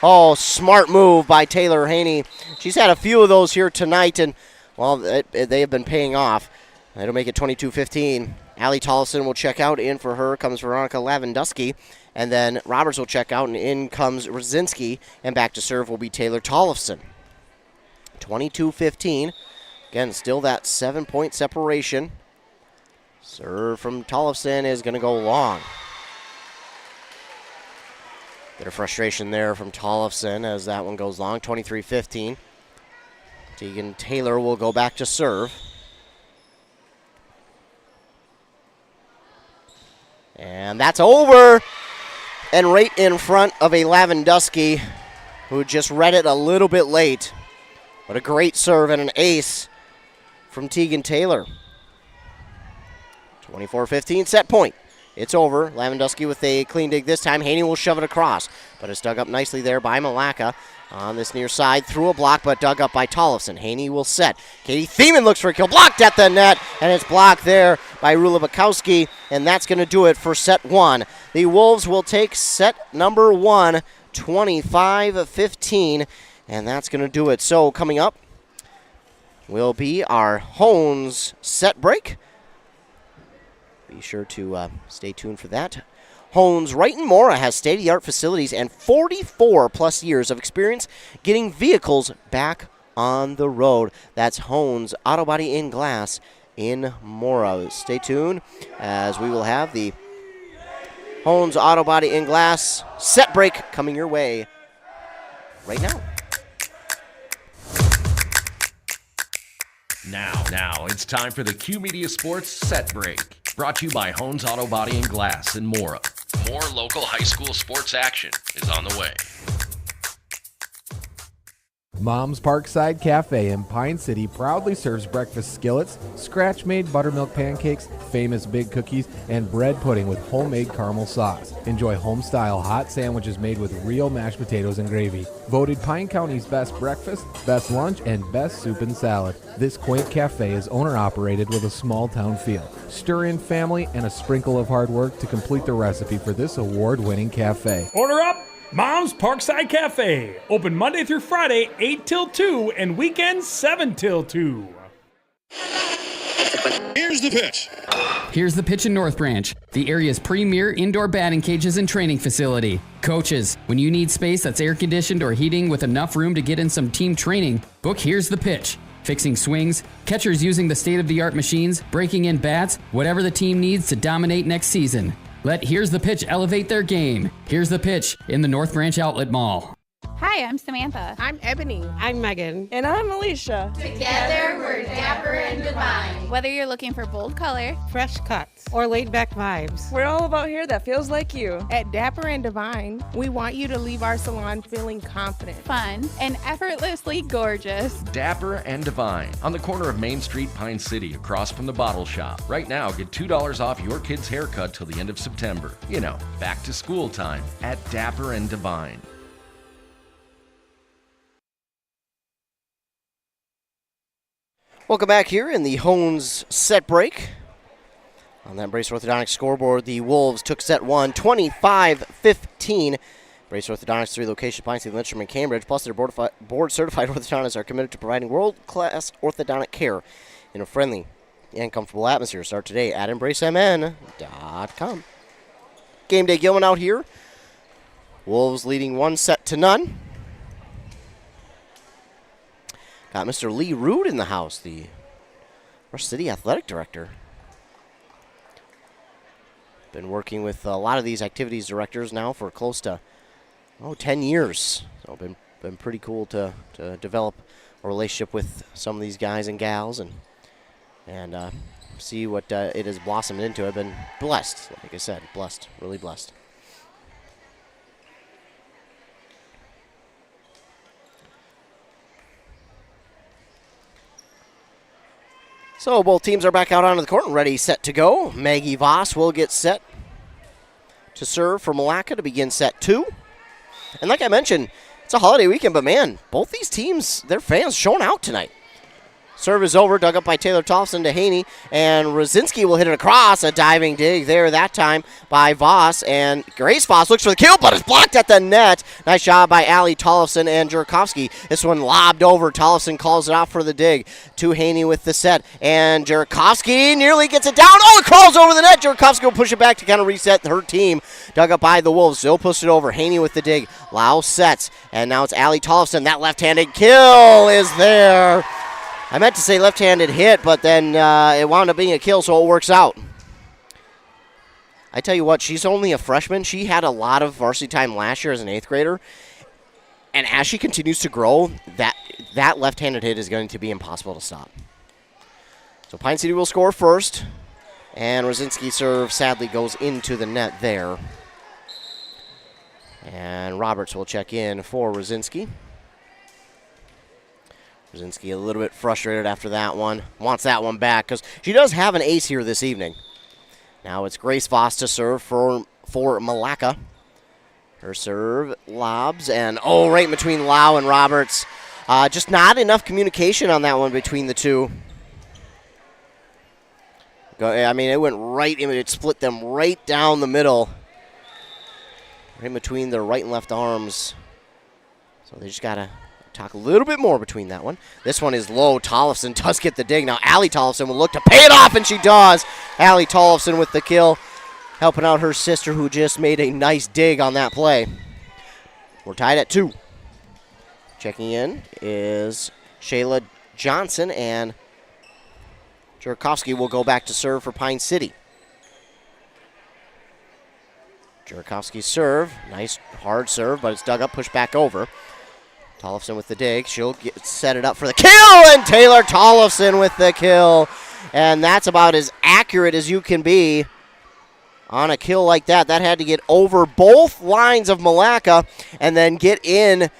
Oh, smart move by Taylor Haney. She's had a few of those here tonight, and, well, they have been paying off. It'll make it 22-15. Allie Tollefson will check out. In for her comes Veronica Lavandusky. And then Roberts will check out, and in comes Rosinski. And back to serve will be Taylor Tollefson. 22-15. Again, still that 7-point separation. Serve from Tollefson is going to go long. Bit of frustration there from Tollefson as that one goes long. 23-15. Tegan Taylor will go back to serve. And that's over. And right in front of a Lavandusky who just read it a little bit late. But a great serve and an ace from Tegan Taylor. 24-15 set point. It's over. Lavandusky with a clean dig this time. Haney will shove it across. But it's dug up nicely there by Milaca on this near side. Through a block, but dug up by Tollefson. Haney will set. Katie Thiemann looks for a kill. Blocked at the net. And it's blocked there by Rula Bukowski. And that's going to do it for set one. The Wolves will take set number one, 25-15. And that's going to do it. So coming up will be our Hones set break. Be sure to stay tuned for that. Hones Wright & Mora has state-of-the-art facilities and 44-plus years of experience getting vehicles back on the road. That's Hones Auto Body and Glass in Mora. Stay tuned as we will have the Hones Auto Body and Glass set break coming your way right now. Now it's time for the Q Media Sports Set Break. Brought to you by Hones Auto Body and Glass in Mora. More local high school sports action is on the way. Mom's Parkside Cafe in Pine City proudly serves breakfast skillets, scratch-made buttermilk pancakes, famous big cookies, and bread pudding with homemade caramel sauce. Enjoy home-style hot sandwiches made with real mashed potatoes and gravy. Voted Pine County's best breakfast, best lunch, and best soup and salad. This quaint cafe is owner-operated with a small-town feel. Stir in family and a sprinkle of hard work to complete the recipe for this award-winning cafe. Order up! Mom's Parkside Cafe. Open Monday through Friday, 8 till 2, and weekends, 7 till 2. Here's the pitch. Here's the pitch in North Branch, the area's premier indoor batting cages and training facility. Coaches, when you need space that's air-conditioned or heating with enough room to get in some team training, book Here's the Pitch. Fixing swings, catchers using the state-of-the-art machines, breaking in bats, whatever the team needs to dominate next season. Let Here's the Pitch elevate their game. Here's the Pitch in the North Branch Outlet Mall. Hi, I'm Samantha. I'm Ebony. I'm Megan. And I'm Alicia. Together, we're dapper and divine. Whether you're looking for bold color, fresh cuts, or laid-back vibes, we're all about hair that feels like you. At Dapper and Divine, we want you to leave our salon feeling confident, fun, and effortlessly gorgeous. Dapper and Divine on the corner of Main Street, Pine City, across from the Bottle Shop. Right now, get $2 off your kid's haircut till the end of September. You know, back to school time at Dapper and Divine. Welcome back here in the Hones set break. On that Brace Orthodontics scoreboard, the Wolves took set one, 25-15. Brace Orthodontics, 3 locations, Pine City, Lynchburg, and Cambridge, plus their board-certified orthodontists are committed to providing world-class orthodontic care in a friendly and comfortable atmosphere. Start today at EmbraceMN.com. Game day Gilman out here. Wolves leading 1-0. Got Mr. Lee Rood in the house, the Rush City Athletic Director. Been working with a lot of these activities directors now for close to 10 years. So been pretty cool to develop a relationship with some of these guys and gals and see what it has blossomed into. I've been blessed, like I said, blessed, really blessed. So both teams are back out onto the court and ready, set to go. Maggie Voss will get set to serve for Milaca to begin set 2. And like I mentioned, it's a holiday weekend, but man, both these teams, their fans showing out tonight. Serve is over, dug up by Taylor Tollefson to Haney, and Rosinski will hit it across. A diving dig there that time by Voss, and Grace Voss looks for the kill, but it's blocked at the net. Nice job by Allie Tollefson and Jurkowski. This one lobbed over. Tollefson calls it off for the dig to Haney with the set, and Jurkowski nearly gets it down. Oh, it crawls over the net. Jurkowski will push it back to kind of reset her team. Dug up by the Wolves. Still pushed it over. Haney with the dig. Lau sets, and now it's Allie Tollefson. That left-handed kill is there. I meant to say left-handed hit, but then it wound up being a kill, so it works out. I tell you what, she's only a freshman. She had a lot of varsity time last year as an 8th grader. And as she continues to grow, that left-handed hit is going to be impossible to stop. So Pine City will score first. And Rosinski's serve sadly goes into the net there. And Roberts will check in for Rosinski. Rosinski a little bit frustrated after that one. Wants that one back because she does have an ace here this evening. Now it's Grace Voss to serve for Milaca. Her serve lobs and, right in between Lau and Roberts. Just not enough communication on that one between the two. I mean, it went right in, it split them right down the middle. Right in between their right and left arms. So they just got to talk a little bit more between that one. This one is low. Tollefson does get the dig. Now Allie Tollefson will look to pay it off, and she does. Allie Tollefson with the kill, helping out her sister who just made a nice dig on that play. We're tied at 2. Checking in is Shayla Johnson, and Jurakovsky will go back to serve for Pine City. Jurakovsky's serve, nice hard serve, but it's dug up, pushed back over. Tollefson with the dig. She'll set it up for the kill, and Taylor Tollefson with the kill. And that's about as accurate as you can be on a kill like that. That had to get over both lines of Milaca and then get in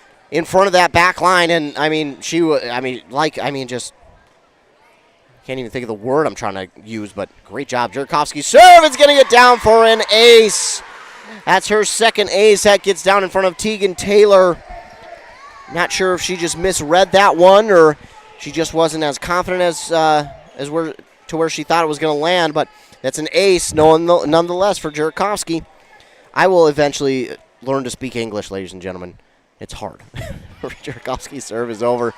front of that back line. And, just can't even think of the word I'm trying to use, but great job. Jurakovsky's serve is going to get down for an ace. That's her second ace. That gets down in front of Tegan Taylor. Not sure if she just misread that one or she just wasn't as confident as where she thought it was going to land, but that's an ace nonetheless for Jurakovsky. I will eventually learn to speak English, ladies and gentlemen. It's hard. Jurakovsky's serve is over.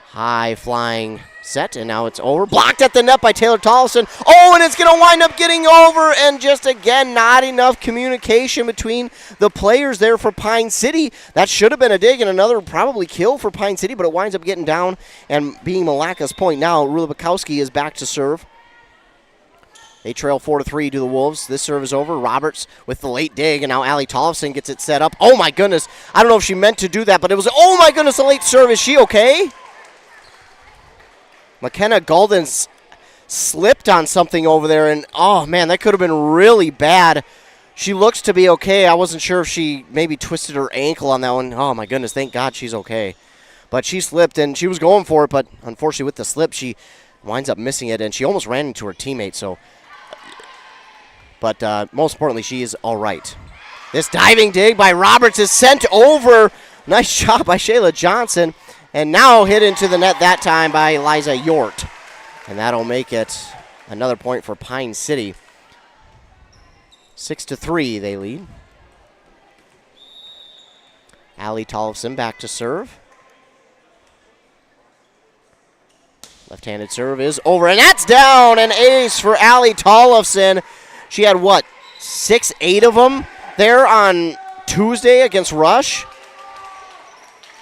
High flying set, and now it's over. Blocked at the net by Taylor Tollefson. And it's going to wind up getting over, and just again, not enough communication between the players there for Pine City. That should have been a dig and another probably kill for Pine City, but it winds up getting down and being Milaca's point. Now, Rula Bukowski is back to serve. They trail 4-3 to the Wolves. This serve is over. Roberts with the late dig, and now Allie Tollefson gets it set up. Oh, my goodness. I don't know if she meant to do that, but it was, oh, my goodness, a late serve. Is she okay? McKenna Golden's slipped on something over there, and, oh, man, that could have been really bad. She looks to be okay. I wasn't sure if she maybe twisted her ankle on that one. Oh, my goodness, thank God she's okay. But she slipped, and she was going for it, but unfortunately with the slip, she winds up missing it, and she almost ran into her teammate, so. But most importantly, she is all right. This diving dig by Roberts is sent over. Nice job by Shayla Johnson. And now hit into the net that time by Eliza Yort. And that'll make it another point for Pine City. 6-3 they lead. Allie Tollefson back to serve. Left-handed serve is over, and that's down. An ace for Allie Tollefson. She had, 6-8 of them there on Tuesday against Rush?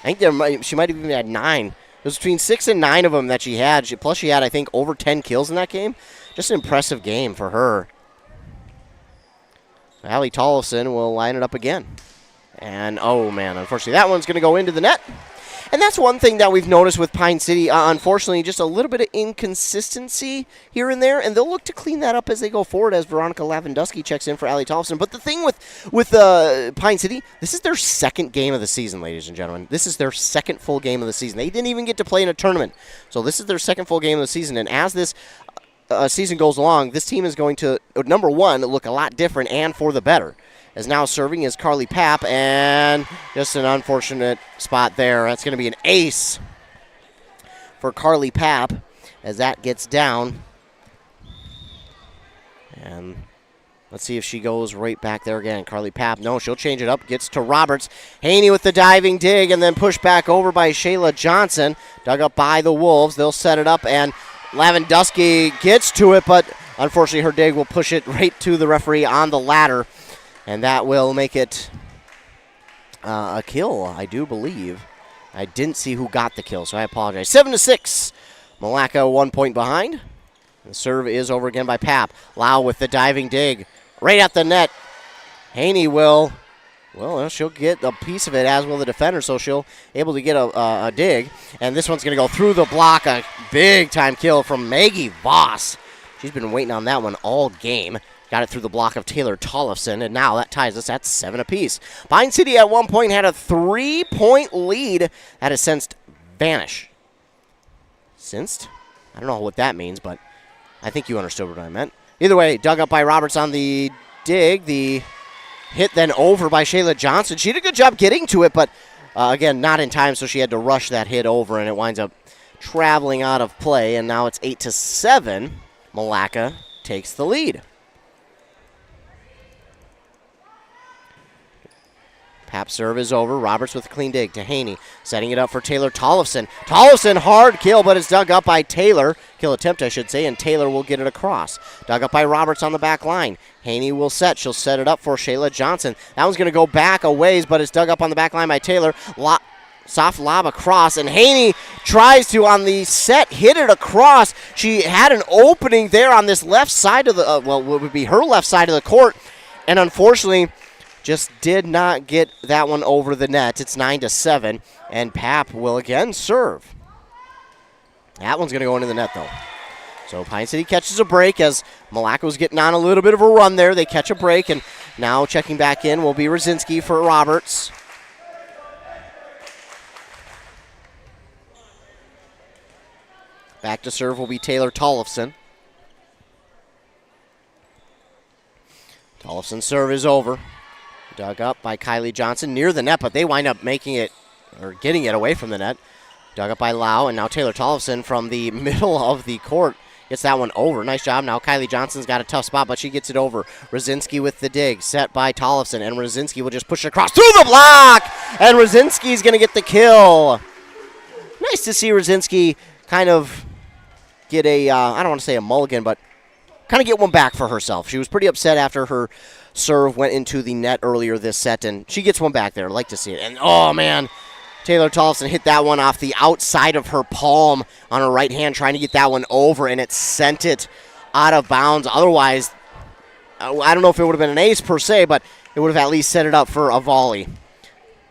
I think she might have even had 9. It was between 6 and 9 of them that she had. Plus she had, I think, over 10 kills in that game. Just an impressive game for her. Allie Tollefson will line it up again. And, oh, man, unfortunately that one's going to go into the net. And that's one thing that we've noticed with Pine City. Unfortunately, just a little bit of inconsistency here and there, and they'll look to clean that up as they go forward as Veronica Lavandusky checks in for Allie Tollefson. But the thing with Pine City, this is their second game of the season, ladies and gentlemen. This is their second full game of the season. They didn't even get to play in a tournament. So this is their second full game of the season, and as this season goes along, this team is going to, number one, look a lot different and for the better. As now serving is Carly Papp, and just an unfortunate spot there. That's going to be an ace for Carly Papp as that gets down. And let's see if she goes right back there again. Carly Papp, no, she'll change it up. Gets to Roberts. Haney with the diving dig, and then pushed back over by Shayla Johnson. Dug up by the Wolves. They'll set it up, and Lavandusky gets to it, but unfortunately her dig will push it right to the referee on the ladder. And that will make it a kill, I do believe. I didn't see who got the kill, so I apologize. 7-6. Milaca 1 point behind. The serve is over again by Papp. Lau with the diving dig. Right at the net. Haney will, she'll get a piece of it, as will the defender, so she'll able to get a dig. And this one's going to go through the block. A big-time kill from Maggie Voss. She's been waiting on that one all game. Got it through the block of Taylor Tollefson, and now that ties us at 7 apiece. Pine City at one point had a 3-point lead that has since vanished. Since? I don't know what that means, but I think you understood what I meant. Either way, dug up by Roberts on the dig. The hit then over by Shayla Johnson. She did a good job getting to it, but again, not in time, so she had to rush that hit over, and it winds up traveling out of play, and now it's 8-7. Milaca takes the lead. Pap serve is over. Roberts with a clean dig to Haney. Setting it up for Taylor Tollefson. Tollefson, hard kill, but it's dug up by Taylor. Kill attempt, I should say, and Taylor will get it across. Dug up by Roberts on the back line. Haney will set. She'll set it up for Shayla Johnson. That one's going to go back a ways, but it's dug up on the back line by Taylor. Soft lob across, and Haney tries to, on the set, hit it across. She had an opening there on this left side of the, what would be her left side of the court, and unfortunately, just did not get that one over the net. It's 9-7, and Pap will again serve. That one's going to go into the net, though. So Pine City catches a break as Milaca was getting on a little bit of a run there. They catch a break, and now checking back in will be Rosinski for Roberts. Back to serve will be Taylor Tollefson. Tollefson's serve is over. Dug up by Kylie Johnson near the net, but they wind up making it, or getting it away from the net. Dug up by Lau, and now Taylor Tollefson from the middle of the court gets that one over. Nice job. Now Kylie Johnson's got a tough spot, but she gets it over. Rosinski with the dig, set by Tollefson, and Rosinski will just push it across through the block, and Rosinski's going to get the kill. Nice to see Rosinski kind of get a, I don't want to say a mulligan, but kind of get one back for herself. She was pretty upset after her serve went into the net earlier this set, and she gets one back there. I'd like to see it. And, oh, man, Taylor Tollefson hit that one off the outside of her palm on her right hand, trying to get that one over, and it sent it out of bounds. Otherwise, I don't know if it would have been an ace per se, but it would have at least set it up for a volley.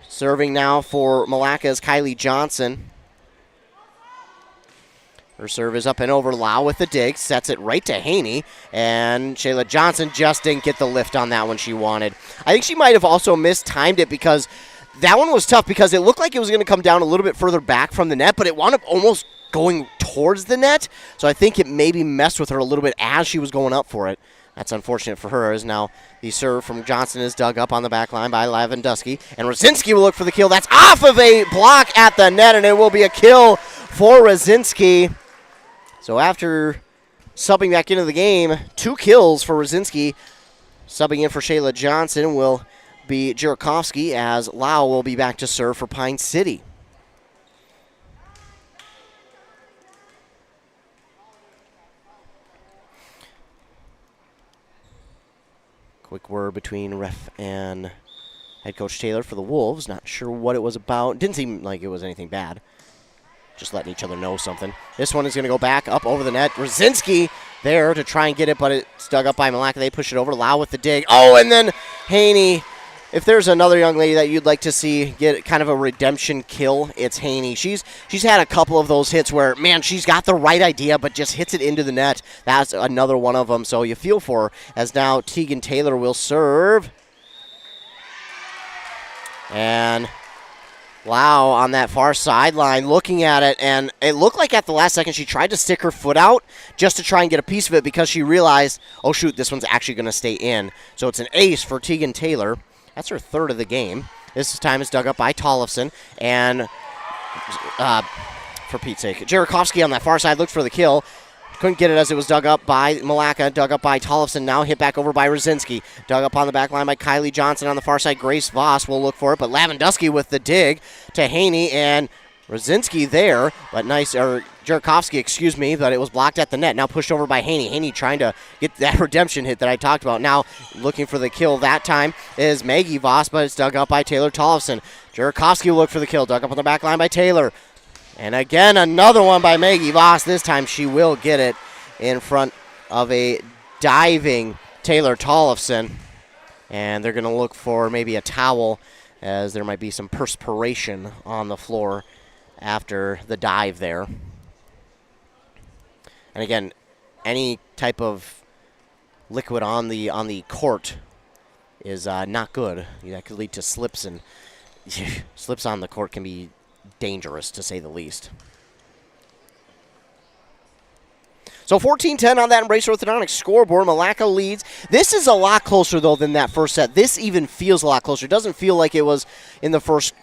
Serving now for Milaca is Kylie Johnson. Her serve is up and over. Lau with the dig, sets it right to Haney, and Shayla Johnson just didn't get the lift on that one she wanted. I think she might have also mistimed it because that one was tough because it looked like it was going to come down a little bit further back from the net, but it wound up almost going towards the net, so I think it maybe messed with her a little bit as she was going up for it. That's unfortunate for her, as now the serve from Johnson is dug up on the back line by Lavandusky, and Rosinski will look for the kill. That's off of a block at the net, and it will be a kill for Rosinski. So after subbing back into the game, 2 kills for Rosinski. Subbing in for Shayla Johnson will be Jurakovsky, as Lau will be back to serve for Pine City. Quick word between ref and head coach Taylor for the Wolves. Not sure what it was about. Didn't seem like it was anything bad. Just letting each other know something. This one is going to go back up over the net. Rosinski there to try and get it, but it's dug up by Milaca. They push it over. Lau with the dig. Oh, and then Haney. If there's another young lady that you'd like to see get kind of a redemption kill, it's Haney. She's had a couple of those hits where, man, she's got the right idea, but just hits it into the net. That's another one of them, so you feel for her, as now Tegan Taylor will serve. And Lau on that far sideline looking at it, and it looked like at the last second she tried to stick her foot out just to try and get a piece of it because she realized, oh, shoot, this one's actually going to stay in. So it's an ace for Tegan Taylor. That's her third of the game. This time it's dug up by Tollefson, and for Pete's sake, Jurakovsky on that far side looked for the kill. Couldn't get it as it was dug up by Milaca, dug up by Tollefson, now hit back over by Rosinski. Dug up on the back line by Kylie Johnson on the far side. Grace Voss will look for it, but Lavandusky with the dig to Haney, and Rosinski there, but nice, or Jurakovsky, excuse me, but it was blocked at the net. Now pushed over by Haney. Haney trying to get that redemption hit that I talked about. Now looking for the kill that time is Maggie Voss, but it's dug up by Taylor Tollefson. Jurakovsky will look for the kill, dug up on the back line by Taylor. And again, another one by Maggie Voss. This time she will get it in front of a diving Taylor Tollefson. And they're going to look for maybe a towel, as there might be some perspiration on the floor after the dive there. And again, any type of liquid on the court is not good. That could lead to slips, and slips on the court can be dangerous, to say the least. So 14-10 on that Embrace Orthodontics scoreboard. Milaca leads. This is a lot closer, though, than that first set. This even feels a lot closer. It doesn't feel like it was in the first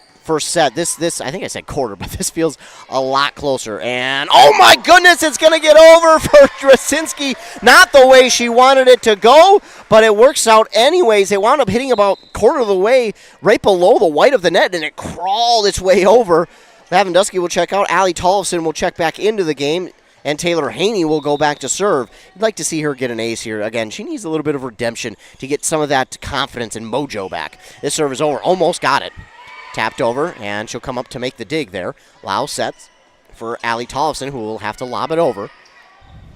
set. This I think I said quarter, but this feels a lot closer. And, oh, my goodness, it's going to get over for Drasinski. Not the way she wanted it to go, but it works out anyways. It wound up hitting about quarter of the way right below the white of the net, and it crawled its way over. Lavandusky will check out. Allie Tollefson will check back into the game. And Taylor Haney will go back to serve. You'd like to see her get an ace here. Again, she needs a little bit of redemption to get some of that confidence and mojo back. This serve is over. Almost got it. Tapped over, and she'll come up to make the dig there. Lau sets for Allie Tollefson, who will have to lob it over.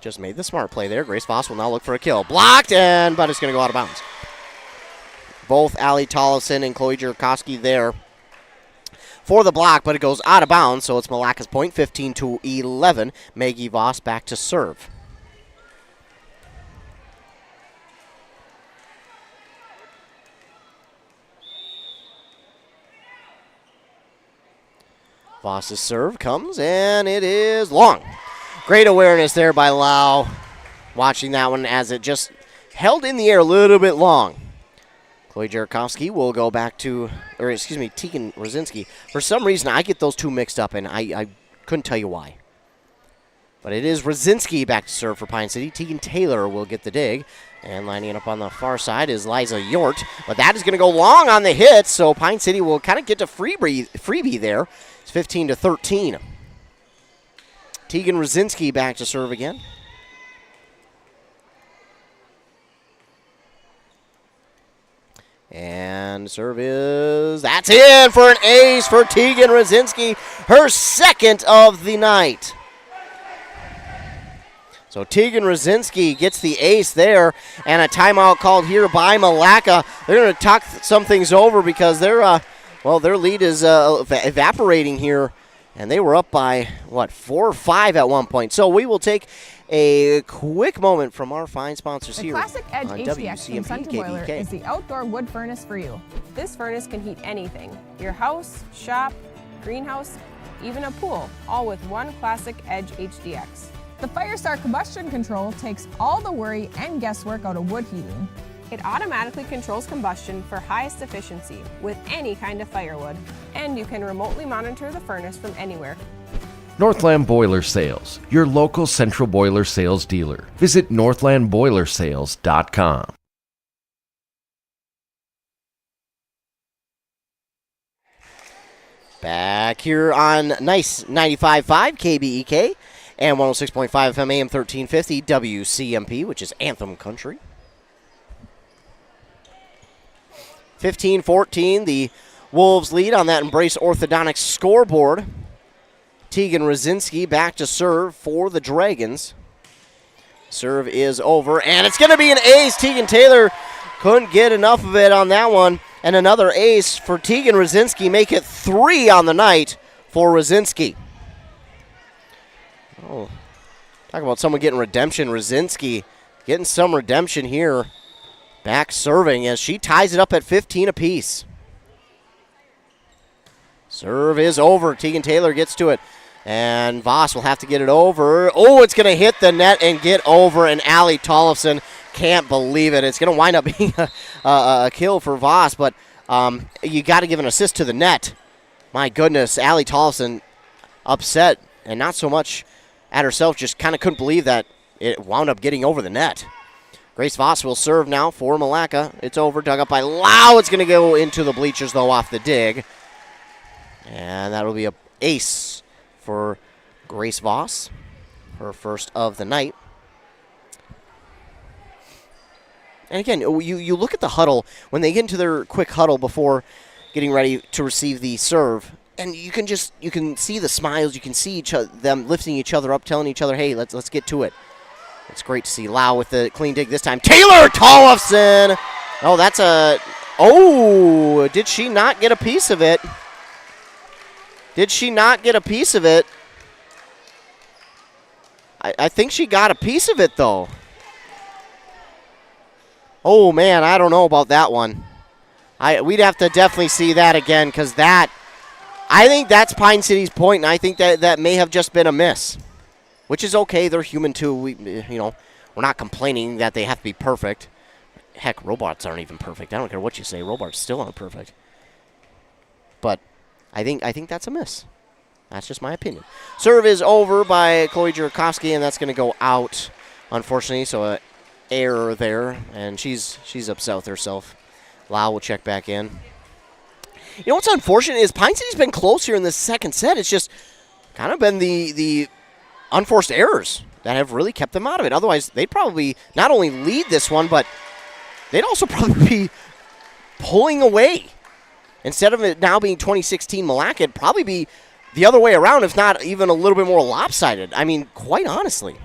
Just made the smart play there. Grace Voss will now look for a kill. Blocked, but it's going to go out of bounds. Both Allie Tollefson and Chloe Jurkowski there for the block, but it goes out of bounds, so it's Milaca's point, 15-11. Maggie Voss back to serve. Voss's serve comes, and it is long. Great awareness there by Lau. Watching that one as it just held in the air a little bit long. Chloe Jurkowski will go back to, Tegan Rosinski. For some reason, I get those two mixed up, and I couldn't tell you why. But it is Rosinski back to serve for Pine City. Tegan Taylor will get the dig. And lining it up on the far side is Liza Yort. But that is going to go long on the hit, so Pine City will kind of get to freebie there. It's 15-13. Tegan Rosinski back to serve again. And serve is, that's in for an ace for Tegan Rosinski, her second of the night. So Tegan Rosinski gets the ace there, and a timeout called here by Milaca. They're going to talk some things over because their lead is evaporating here, and they were up by, 4 or 5 at one point. So we will take a quick moment from our fine sponsors here. The Classic Edge on HDX from WCMP Central Boiler KBK. is the outdoor wood furnace for you. This furnace can heat anything, your house, shop, greenhouse, even a pool, all with one Classic Edge HDX. The Firestar combustion control takes all the worry and guesswork out of wood heating. It automatically controls combustion for highest efficiency with any kind of firewood, and you can remotely monitor the furnace from anywhere. Northland Boiler Sales, your local Central Boiler Sales dealer. Visit northlandboilersales.com. Back here on nice 95.5 KBEK and 106.5 FM AM 1350 WCMP, which is Anthem Country. 15-14, the Wolves lead on that Embrace Orthodontics scoreboard. Tegan Rosinski back to serve for the Dragons. Serve is over, and it's going to be an ace. Tegan Taylor couldn't get enough of it on that one. And another ace for Tegan Rosinski, make it 3 on the night for Rosinski. Oh, talk about someone getting redemption. Rosinski getting some redemption here. Back serving as she ties it up at 15 apiece. Serve is over. Tegan Taylor gets to it. And Voss will have to get it over. Oh, it's going to hit the net and get over. And Allie Tollefson can't believe it. It's going to wind up being a kill for Voss. But you got to give an assist to the net. My goodness, Allie Tollefson upset. And not so much at herself. Just kind of couldn't believe that it wound up getting over the net. Grace Voss will serve now for Milaca. It's over, dug up by Lau. It's going to go into the bleachers, though, off the dig. And that'll be an ace for Grace Voss, her first of the night. And again, you look at the huddle, when they get into their quick huddle before getting ready to receive the serve, and you can see the smiles, you can see them lifting each other up, telling each other, hey, let's get to it. It's great to see Lau with the clean dig this time. Taylor Tollefson! Oh, did she not get a piece of it? I think she got a piece of it, though. Oh, man, I don't know about that one. We'd have to definitely see that again because I think that's Pine City's point, and I think that may have just been a miss, which is okay. They're human, too. We're not complaining that they have to be perfect. Heck, robots aren't even perfect. I don't care what you say. Robots still aren't perfect. But I think that's a miss. That's just my opinion. Serve is over by Chloe Jurakowski, and that's going to go out, unfortunately. So an error there, and she's upset with herself. Lau will check back in. You know what's unfortunate is Pine City's been close here in this second set. It's just kind of been the unforced errors that have really kept them out of it. Otherwise, they'd probably not only lead this one, but they'd also probably be pulling away. Instead of it now being 2016 Milaca, it'd probably be the other way around, if not even a little bit more lopsided. I mean, quite honestly.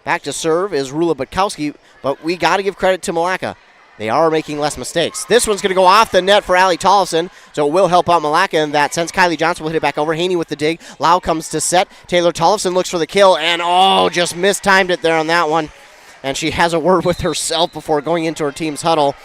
Back to serve is Rula Butkowski, but we got to give credit to Milaca. They are making less mistakes. This one's going to go off the net for Allie Tollefson, so it will help out Milaca in that sense. Kylie Johnson will hit it back over. Haney with the dig. Lau comes to set. Taylor Tollefson looks for the kill, and just mistimed it there on that one. And she has a word with herself before going into her team's huddle,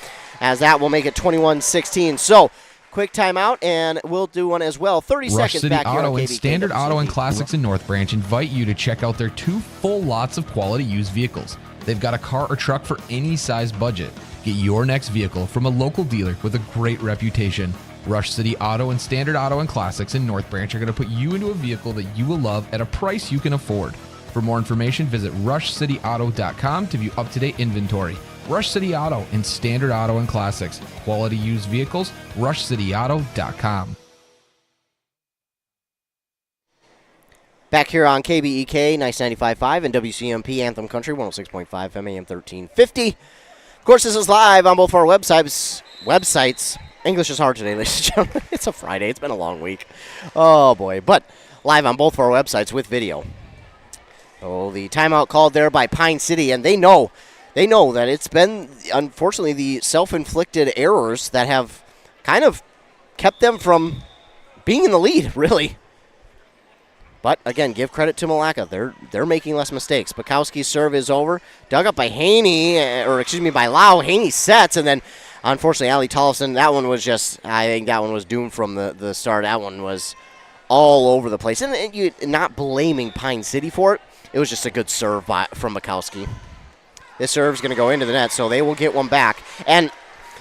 as that will make it 21-16. So, quick timeout, and we'll do one as well. 30 Rush seconds City back here Auto on and KBK. Standard Auto and Classics in North Branch invite you to check out their 2 full lots of quality used vehicles. They've got a car or truck for any size budget. Get your next vehicle from a local dealer with a great reputation. Rush City Auto and Standard Auto and Classics in North Branch are going to put you into a vehicle that you will love at a price you can afford. For more information, visit rushcityauto.com to view up-to-date inventory. Rush City Auto and Standard Auto and Classics. Quality used vehicles, rushcityauto.com. Back here on KBEK, Nice 95.5 and WCMP Anthem Country 106.5 FM AM 1350. Of course, this is live on both of our websites. English is hard today, ladies and gentlemen. It's a Friday. It's been a long week. Oh, boy. But live on both of our websites with video. Oh, the timeout called there by Pine City, and they know that it's been, unfortunately, the self-inflicted errors that have kind of kept them from being in the lead, really. But, again, give credit to Milaca. They're making less mistakes. Bukowski's serve is over. Dug up by by Lau. Haney sets, and then, unfortunately, Allie Tollefson, that one was I think that one was doomed from the start. That one was all over the place. And you not blaming Pine City for it. It was just a good serve from Bukowski. This serve is going to go into the net, so they will get one back. And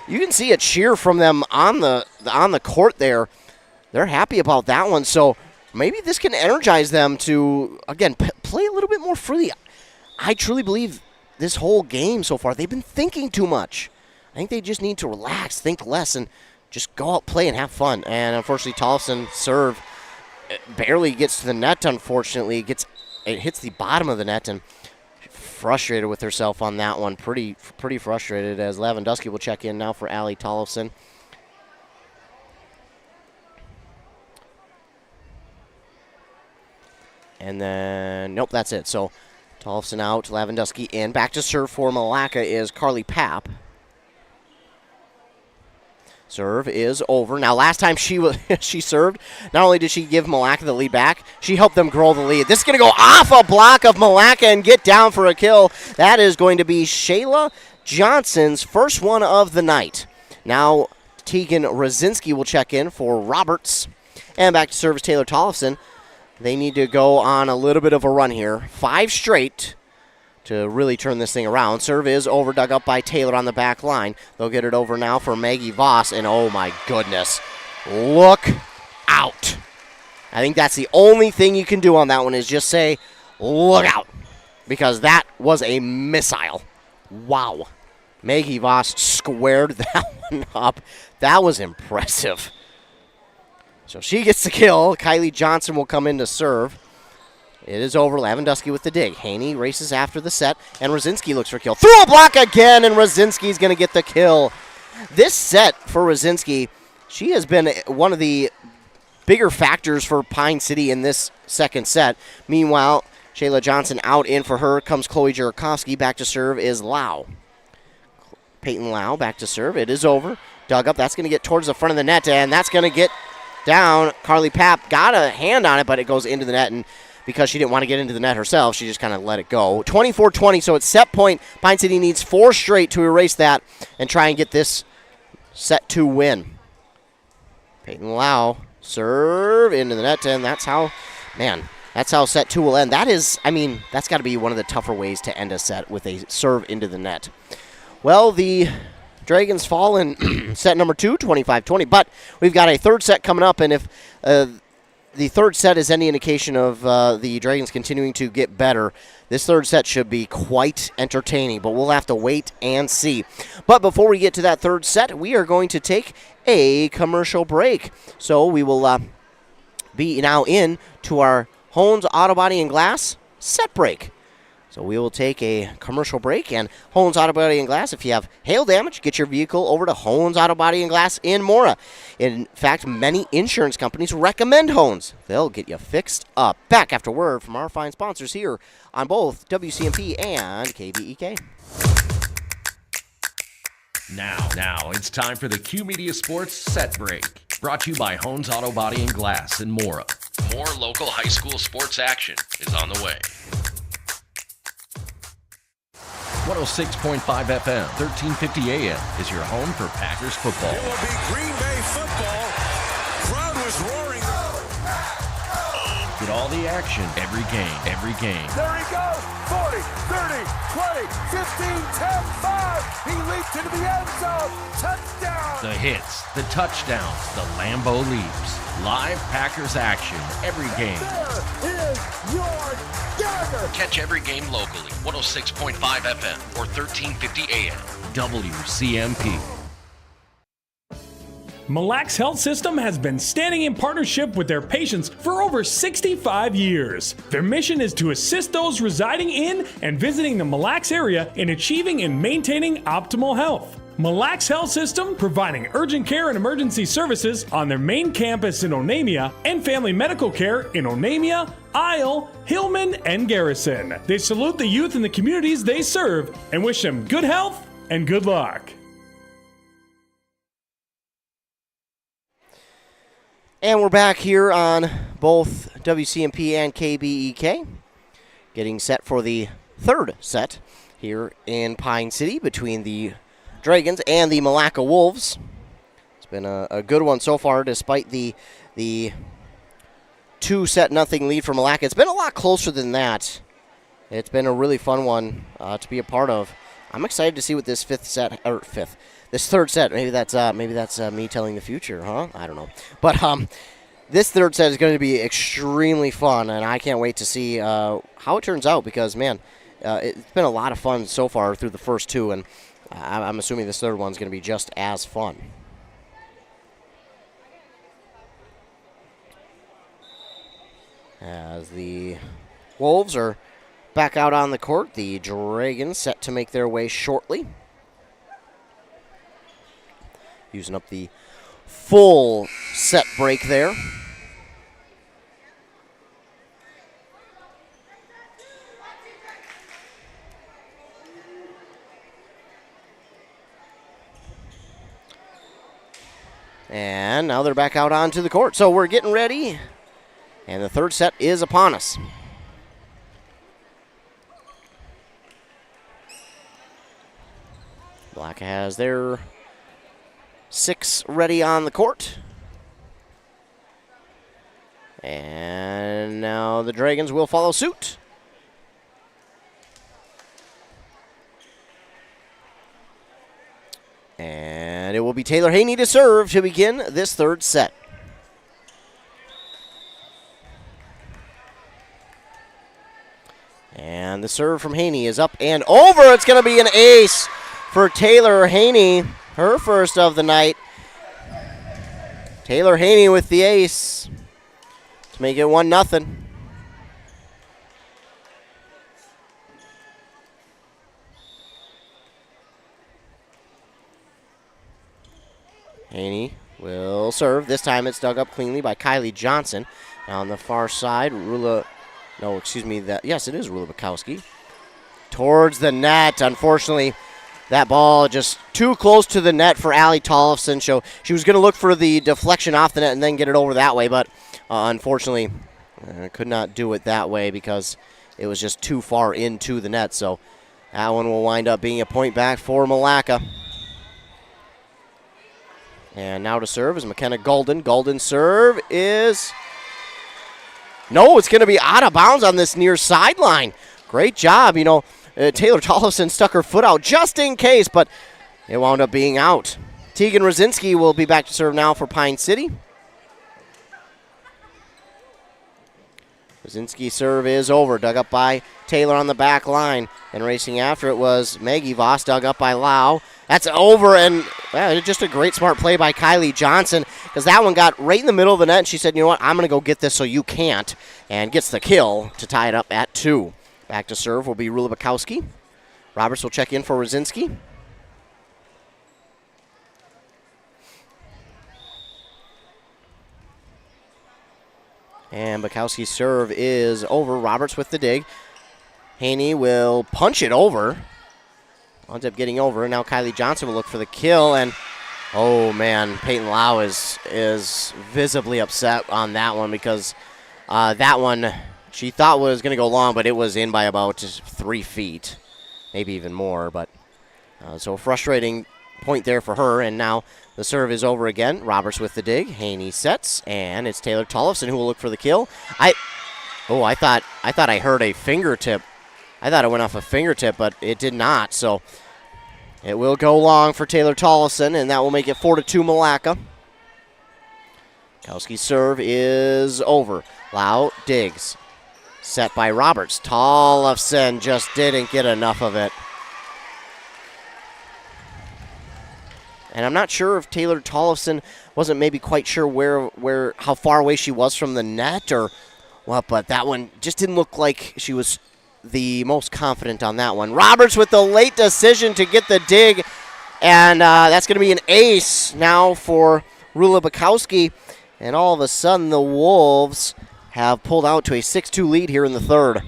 you can see a cheer from them on the court there. They're happy about that one, so maybe this can energize them to, again, play a little bit more freely. I truly believe this whole game so far, they've been thinking too much. I think they just need to relax, think less, and just go out, play, and have fun. And unfortunately, Tollefson's serve barely gets to the net, unfortunately. It hits the bottom of the net, and frustrated with herself on that one. Pretty frustrated, as Lavandusky will check in now for Allie Tollefson. And then, nope, that's it. So Tollefson out, Lavandusky in. Back to serve for Milaca is Carly Papp. Serve is over. Now, last time she served, not only did she give Milaca the lead back, she helped them grow the lead. This is going to go off a block of Milaca and get down for a kill. That is going to be Shayla Johnson's first one of the night. Now, Tegan Rosinski will check in for Roberts. And back to service Taylor Tollefson. They need to go on a little bit of a run here. 5 straight to really turn this thing around. Serve is over, dug up by Taylor on the back line. They'll get it over now for Maggie Voss, and oh my goodness, look out. I think that's the only thing you can do on that one is just say, look out, because that was a missile. Wow. Maggie Voss squared that one up. That was impressive. So she gets the kill. Kylie Johnson will come in to serve. It is over. Lavandusky with the dig. Haney races after the set, and Rosinski looks for kill. Through a block again, and Rosinski's going to get the kill. This set for Rosinski, she has been one of the bigger factors for Pine City in this second set. Meanwhile, Shayla Johnson out in for her. Comes Chloe Jurakowski. Back to serve is Lau. Peyton Lau back to serve. It is over. Dug up. That's going to get towards the front of the net, and that's going to get down. Carly Papp got a hand on it, but it goes into the net, and because she didn't want to get into the net herself. She just kind of let it go. 24-20, so it's set point. Pine City needs 4 straight to erase that and try and get this set 2 win. Peyton Lau, serve into the net, and that's how set 2 will end. That's got to be one of the tougher ways to end a set, with a serve into the net. Well, the Dragons fall in set number 2, 25-20, but we've got a third set coming up, and if the third set is any indication of the Dragons continuing to get better, this third set should be quite entertaining, but we'll have to wait and see. But before we get to that third set, we are going to take a commercial break. So we will be now in to our Hones Auto Body and Glass set break. So we will take a commercial break, and Hones Auto Body and Glass, if you have hail damage, get your vehicle over to Hones Auto Body and Glass in Mora. In fact, many insurance companies recommend Hones. They'll get you fixed up. Back after word from our fine sponsors here on both WCMP and KBEK. Now it's time for the Q Media Sports Set Break. Brought to you by Hones Auto Body and Glass in Mora. More local high school sports action is on the way. 106.5 FM, 1350 AM is your home for Packers football. It will be Green Bay football. Crowd was roaring. Get all the action every game. There he goes. 40, 30, 20, 15, 10, 5. He leaped into the end zone. Touchdown. The hits, the touchdowns, the Lambeau leaps. Live Packers action every game. There is your dagger. Catch every game locally. 106.5 FM or 1350 AM. WCMP. Milaca's Health System has been standing in partnership with their patients for over 65 years. Their mission is to assist those residing in and visiting the Mille Lacs area in achieving and maintaining optimal health. Milaca's Health System, providing urgent care and emergency services on their main campus in Onamia and family medical care in Onamia, Isle, Hillman, and Garrison. They salute the youth in the communities they serve and wish them good health and good luck. And we're back here on both WCMP and KBEK, getting set for the third set here in Pine City between the Dragons and the Milaca Wolves. It's been a good one so far, despite the 2-0 lead for Milaca. It's been a lot closer than that. It's been a really fun one to be a part of. I'm excited to see what this third set. Maybe that's me telling the future, huh? I don't know. But this third set is going to be extremely fun, and I can't wait to see how it turns out because, man, it's been a lot of fun so far through the first two, and I'm assuming this third one's going to be just as fun. As the Wolves are back out on the court, the Dragons set to make their way shortly. Using up the full set break there. And now they're back out onto the court. So we're getting ready, and the third set is upon us. Milaca has their 6 ready on the court. And now the Dragons will follow suit. And it will be Taylor Haney to serve to begin this third set. And the serve from Haney is up and over. It's going to be an ace for Taylor Haney, her first of the night. Taylor Haney with the ace to make it 1-0. Haney will serve. This time it's dug up cleanly by Kylie Johnson. Now on the far side, Rula Bukowski. Towards the net. Unfortunately, that ball just too close to the net for Allie Tollefson. So she was going to look for the deflection off the net and then get it over that way, but unfortunately Could not do it that way because it was just too far into the net. So that one will wind up being a point back for Milaca. And now to serve is McKenna Golden. Golden's serve is... No, it's going to be out of bounds on this near sideline. Great job. Taylor Tollefson stuck her foot out just in case, but it wound up being out. Tegan Rosinski will be back to serve now for Pine City. Rosinski's serve is over, dug up by Taylor on the back line. And racing after it was Maggie Voss, dug up by Lau. That's over, and just a great smart play by Kylie Johnson because that one got right in the middle of the net, and she said, you know what, I'm going to go get this so you can't, and gets the kill to tie it up at 2. Back to serve will be Rula Bukowski. Roberts will check in for Rosinski. And Bukowski's serve is over. Roberts with the dig. Haney will punch it over. Ends up getting over. And now Kylie Johnson will look for the kill. And, oh, man, Peyton Lau is visibly upset on that one because that one she thought was going to go long, but it was in by about 3 feet, maybe even more. But so a frustrating point there for her. And now the serve is over again. Roberts with the dig. Haney sets, and it's Taylor Tollefson who will look for the kill. I thought I heard a fingertip. I thought it went off a fingertip, but it did not. So it will go long for Taylor Tollefson, and that will make it 4-2 Milaca. Kowski's serve is over. Lau digs. Set by Roberts. Tollefson just didn't get enough of it. And I'm not sure if Taylor Tollefson wasn't maybe quite sure how far away she was from the net or what, but that one just didn't look like she was the most confident on that one. Roberts with the late decision to get the dig, and that's going to be an ace now for Rula Bukowski. And all of a sudden, the Wolves have pulled out to a 6-2 lead here in the third.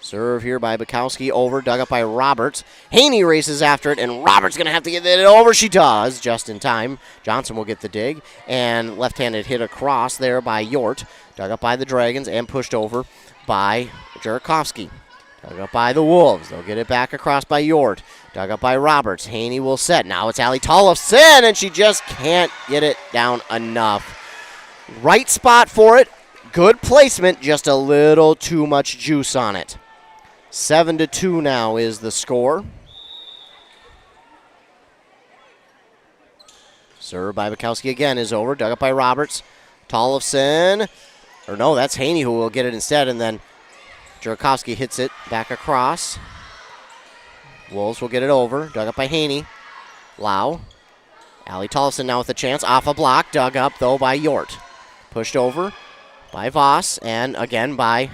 Serve here by Bukowski, over, dug up by Roberts. Haney races after it, and Roberts going to have to get it over. She does, just in time. Johnson will get the dig, and left-handed hit across there by Yort. Dug up by the Dragons and pushed over by Jurakovsky. Dug up by the Wolves. They'll get it back across by Yort. Dug up by Roberts. Haney will set. Now it's Allie Tollefson, and she just can't get it down enough. Right spot for it. Good placement, just a little too much juice on it. 7-2 now is the score. Serve by Bukowski again is over. Dug up by Roberts. Tollefson. Or no, that's Haney who will get it instead. And then Jurakovsky hits it back across. Wolves will get it over. Dug up by Haney. Lau. Allie Tollefson now with a chance. Off a block. Dug up, though, by Yort. Pushed over by Voss. And again by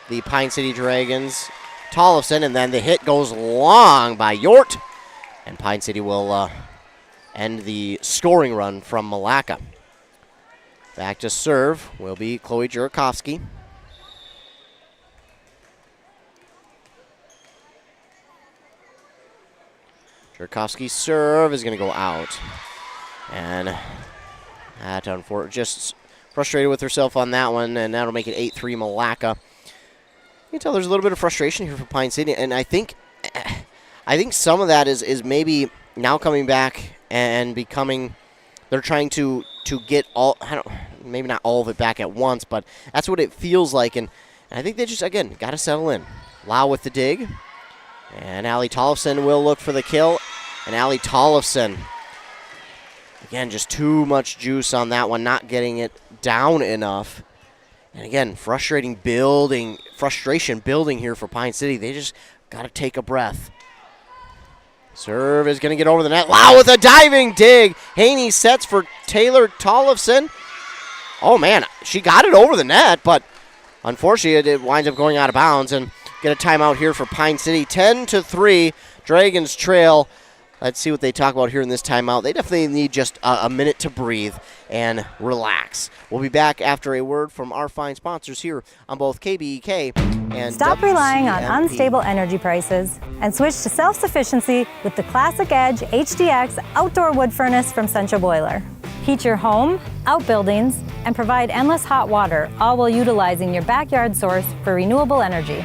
the Pine City Dragons, Tollefson, and then the hit goes long by Yort, and Pine City will end the scoring run from Milaca. Back to serve will be Chloe Jurakovsky. Jurakovsky's serve is going to go out, and that just frustrated with herself on that one, and that'll make it 8-3 Milaca. You can tell there's a little bit of frustration here for Pine City, and I think some of that is maybe now coming back and becoming. They're trying to get maybe not all of it back at once, but that's what it feels like, and I think they just again got to settle in. Lau with the dig, and Allie Tollefson will look for the kill, and Allie Tollefson again just too much juice on that one, not getting it down enough. And again, frustration building here for Pine City. They just got to take a breath. Serve is going to get over the net. Lau with a diving dig. Haney sets for Taylor Tollefson. Oh, man, she got it over the net, but unfortunately it winds up going out of bounds. And get a timeout here for Pine City. 10-3, Dragons trail. Let's see what they talk about here in this timeout. They definitely need just a minute to breathe and relax. We'll be back after a word from our fine sponsors here on both KBEK and Stop relying on unstable energy prices and switch to self-sufficiency with the Classic Edge HDX outdoor wood furnace from Central Boiler. Heat your home, outbuildings, and provide endless hot water, all while utilizing your backyard source for renewable energy.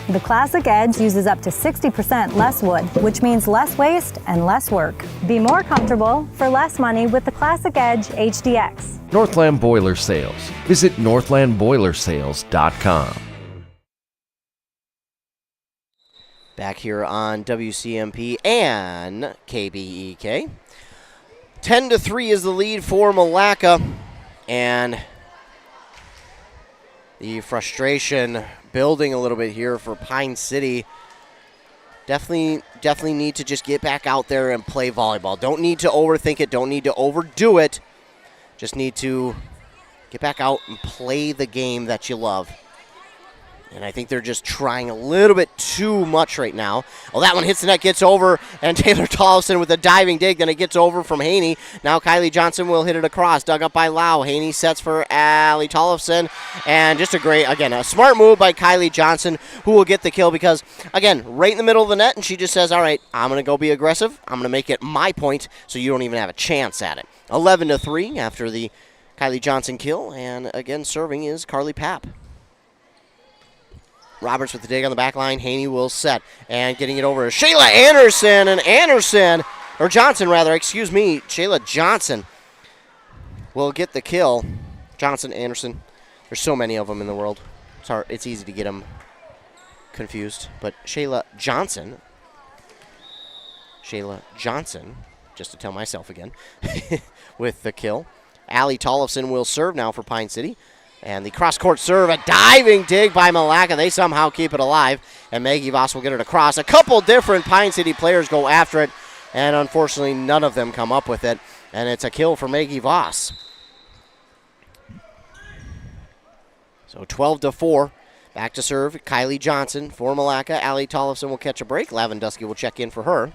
The Classic Edge uses up to 60% less wood, which means less waste and less work. Be more comfortable for less money with the Classic Edge HDX. Northland Boiler Sales. Visit northlandboilersales.com. Back here on WCMP and KBEK. 10-3 is the lead for Milaca, and the frustration building a little bit here for Pine City. Definitely need to just get back out there and play volleyball. Don't need to overthink it. Don't need to overdo it. Just need to get back out and play the game that you love. And I think they're just trying a little bit too much right now. Oh, that one hits the net, gets over, and Taylor Tollefson with a diving dig. Then it gets over from Haney. Now Kylie Johnson will hit it across. Dug up by Lau. Haney sets for Allie Tollefson. And just a smart move by Kylie Johnson, who will get the kill because, again, right in the middle of the net, and she just says, all right, I'm going to go be aggressive. I'm going to make it my point so you don't even have a chance at it. 11-3 after the Kylie Johnson kill. And, again, serving is Carly Papp. Roberts with the dig on the back line. Haney will set. And getting it over to Shayla Anderson. And Shayla Johnson will get the kill. Anderson. There's so many of them in the world. It's easy to get them confused. But Shayla Johnson, just to tell myself again, with the kill. Allie Tollefson will serve now for Pine City. And the cross-court serve, a diving dig by Milaca. They somehow keep it alive. And Maggie Voss will get it across. A couple different Pine City players go after it. And unfortunately, none of them come up with it. And it's a kill for Maggie Voss. So 12-4. Back to serve, Kylie Johnson for Milaca. Allie Tollefson will catch a break. Lavandusky will check in for her.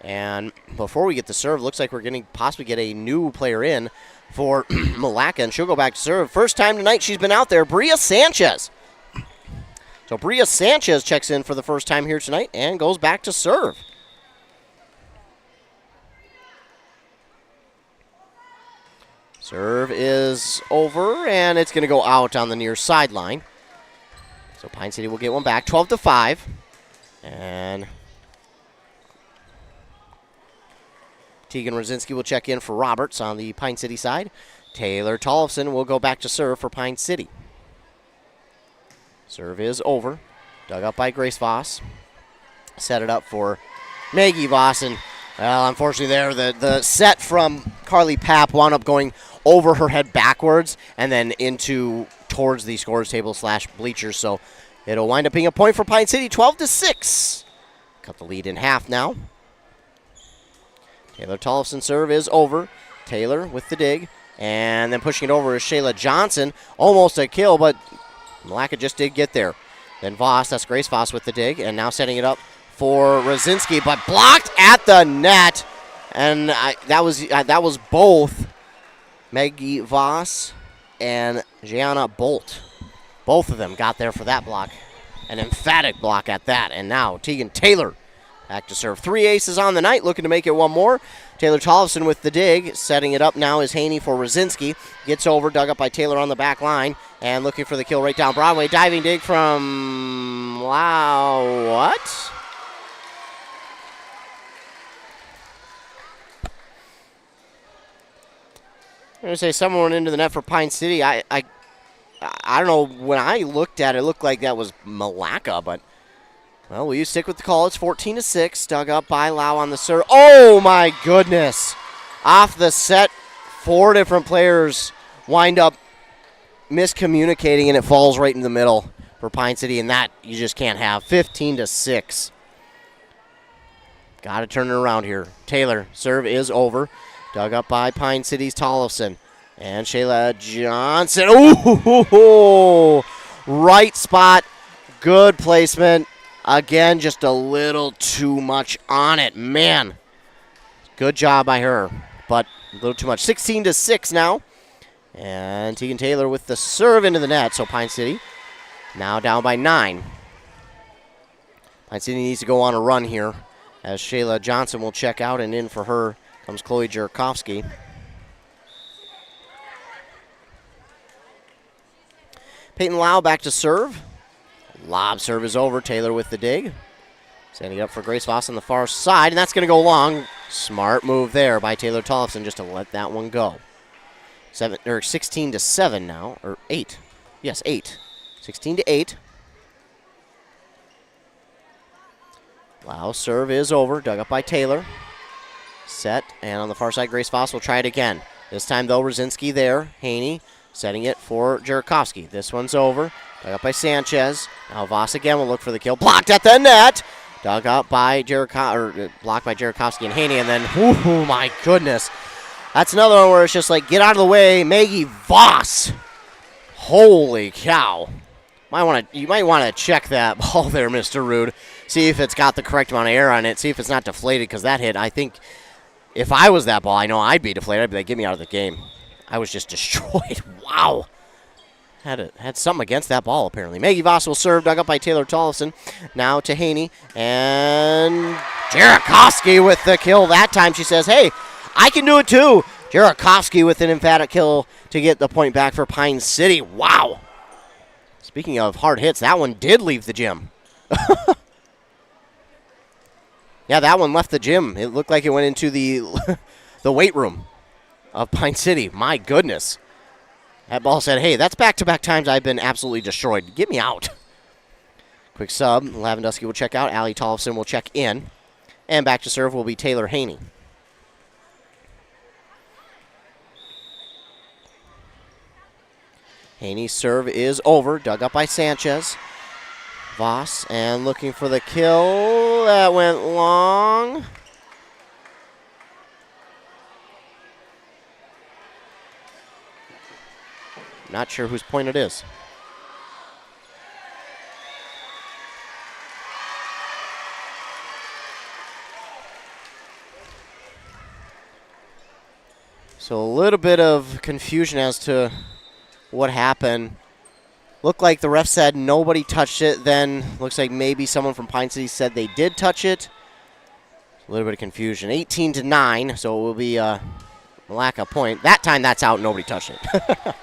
And before we get the serve, looks like we're going to possibly get a new player in for Milaca, and she'll go back to serve. First time tonight she's been out there, Bria Sanchez. So Bria Sanchez checks in for the first time here tonight and goes back to serve. Serve is over, and it's going to go out on the near sideline. So Pine City will get one back, 12-5. And Tegan Rosinski will check in for Roberts on the Pine City side. Taylor Tollefson will go back to serve for Pine City. Serve is over. Dug up by Grace Voss. Set it up for Maggie Voss. And, well, unfortunately there, the set from Carly Papp wound up going over her head backwards and then towards the scores table / bleachers. So it'll wind up being a point for Pine City, 12-6. Cut the lead in half now. Taylor Tollefson serve is over. Taylor with the dig. And then pushing it over is Shayla Johnson. Almost a kill, but Milaca just did get there. Then Voss, that's Grace Voss with the dig. And now setting it up for Rosinski, but blocked at the net. And that was both Maggie Voss and Gianna Bolt. Both of them got there for that block. An emphatic block at that. And now Tegan Taylor back to serve. 3 aces on the night, looking to make it one more. Taylor Tollefson with the dig. Setting it up now is Haney for Rosinski. Gets over, dug up by Taylor on the back line. And looking for the kill right down Broadway. Diving dig from what? I'm going to say someone went into the net for Pine City. I don't know. When I looked at it, it looked like that was Milaca, but well, will you stick with the call? It's 14-6. Dug up by Lau on the serve. Oh, my goodness. Off the set, 4 different players wind up miscommunicating, and it falls right in the middle for Pine City, and that you just can't have. 15-6. Got to turn it around here. Taylor, serve is over. Dug up by Pine City's Tollefson. And Shayla Johnson. Ooh, right spot. Good placement. Again, just a little too much on it. Man, good job by her, but a little too much. 16-6 now. And Tegan Taylor with the serve into the net. So Pine City now down by 9. Pine City needs to go on a run here as Shayla Johnson will check out, and in for her comes Chloe Jurkowski. Peyton Lau back to serve. Lob serve is over. Taylor with the dig. Setting it up for Grace Voss on the far side, and that's going to go long. Smart move there by Taylor Tollefson just to let that one go. 16-7 now, or 8. Yes, 8. 16-8. Lau serve is over. Dug up by Taylor. Set, and on the far side, Grace Voss will try it again. This time, though, Rosinski there. Haney setting it for Jurakovsky. This one's over. Dug up by Sanchez. Now Voss again will look for the kill. Blocked at the net. Dug up by blocked by Jurakovsky and Haney, and then, oh my goodness. That's another one where it's just like, get out of the way, Maggie Voss. Holy cow. You might want to check that ball there, Mr. Rude. See if it's got the correct amount of air on it. See if it's not deflated, because that hit, I think, if I was that ball, I know I'd be deflated. I'd be like, get me out of the game. I was just destroyed. Wow. Had something against that ball, apparently. Maggie Voss will serve, dug up by Taylor Tollefson. Now to Haney. And Jurakovsky with the kill. That time she says, hey, I can do it too. Jurakovsky with an emphatic kill to get the point back for Pine City. Wow. Speaking of hard hits, that one did leave the gym. Yeah, that one left the gym. It looked like it went into the weight room of Pine City. My goodness. That ball said, hey, that's back-to-back times I've been absolutely destroyed. Get me out. Quick sub. Lavandusky will check out. Allie Tollefson will check in. And back to serve will be Taylor Haney. Haney's serve is over. Dug up by Sanchez. Voss and looking for the kill. That went long. Not sure whose point it is. So a little bit of confusion as to what happened. Looked like the ref said nobody touched it. Then looks like maybe someone from Pine City said they did touch it. A little bit of confusion. 18-9, so it will be Milaca point. That time that's out. Nobody touched it.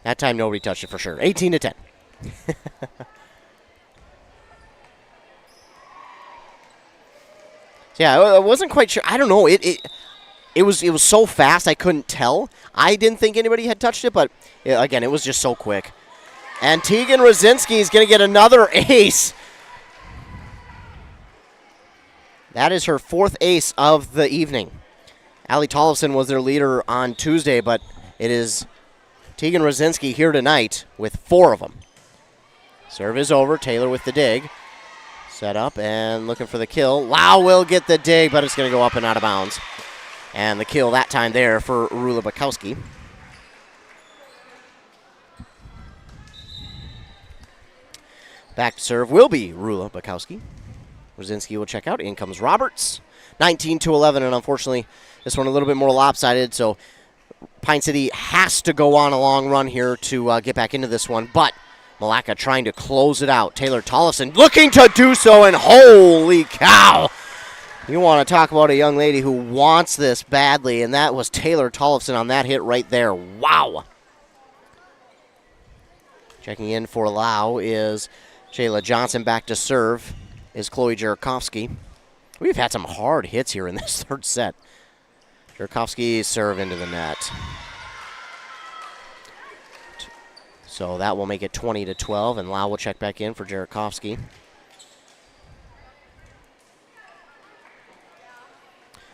That time nobody touched it for sure. 18-10. Yeah, I wasn't quite sure. I don't know. It was so fast I couldn't tell. I didn't think anybody had touched it, but again, it was just so quick. And Tegan Rosinski is going to get another ace. That is her 4th ace of the evening. Allie Tollefson was their leader on Tuesday, but it is Tegan Rosinski here tonight with 4 of them. Serve is over. Taylor with the dig. Set up and looking for the kill. Lau will get the dig, but it's going to go up and out of bounds. And the kill that time there for Rula Bukowski. Back to serve will be Rula Bukowski. Rosinski will check out. In comes Roberts. 19-11, and unfortunately, this one a little bit more lopsided, so Pine City has to go on a long run here to get back into this one, but Milaca trying to close it out. Taylor Tollefson looking to do so, and holy cow! You want to talk about a young lady who wants this badly, and that was Taylor Tollefson on that hit right there. Wow! Checking in for Lau is Shayla Johnson. Back to serve is Chloe Jurakovsky. We've had some hard hits here in this third set. Jurakovsky serve into the net. So that will make it 20-12, and Lau will check back in for Jurakovsky.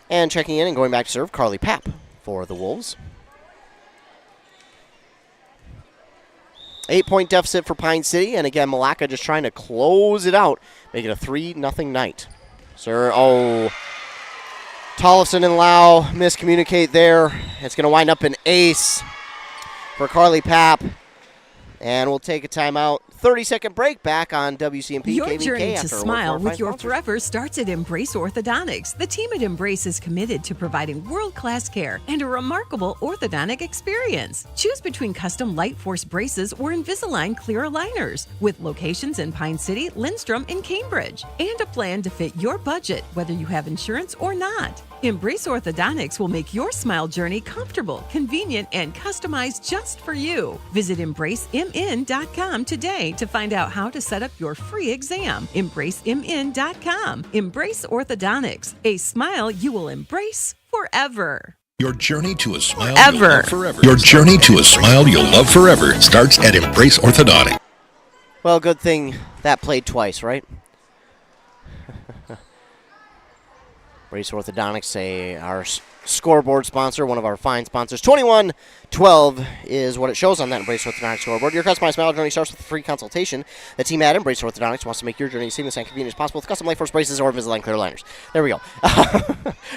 And checking in and going back to serve, Carly Papp for the Wolves. 8-point deficit for Pine City, and again, Milaca just trying to close it out, make it a 3-0 night. Tollefson and Lau miscommunicate there. It's going to wind up an ace for Carly Papp. And we'll take a timeout. 30-second break back on WCMP. Your KVK journey to after smile with your sponsors. forever starts at Embrace Orthodontics. The team at Embrace is committed to providing world-class care and a remarkable orthodontic experience. Choose between custom Light Force braces or Invisalign clear aligners with locations in Pine City, Lindstrom, and Cambridge. And a plan to fit your budget, whether you have insurance or not. Embrace Orthodontics will make your smile journey comfortable, convenient, and customized just for you. Visit EmbraceMN.com today to find out how to set up your free exam. EmbraceMN.com. Embrace Orthodontics, a smile you will embrace forever. Your journey to a smile Forever. you'll love forever. Your journey to a smile you'll love forever starts at Embrace Orthodontics. Well, good thing that played twice, right? Embrace Orthodontics, our scoreboard sponsor, one of our fine sponsors. 21-12 is what it shows on that Embrace Orthodontics scoreboard. Your customized smile journey starts with a free consultation. The team at Embrace Orthodontics wants to make your journey as seamless and convenient as possible with custom light force braces or Invisalign clear aligners. There we go.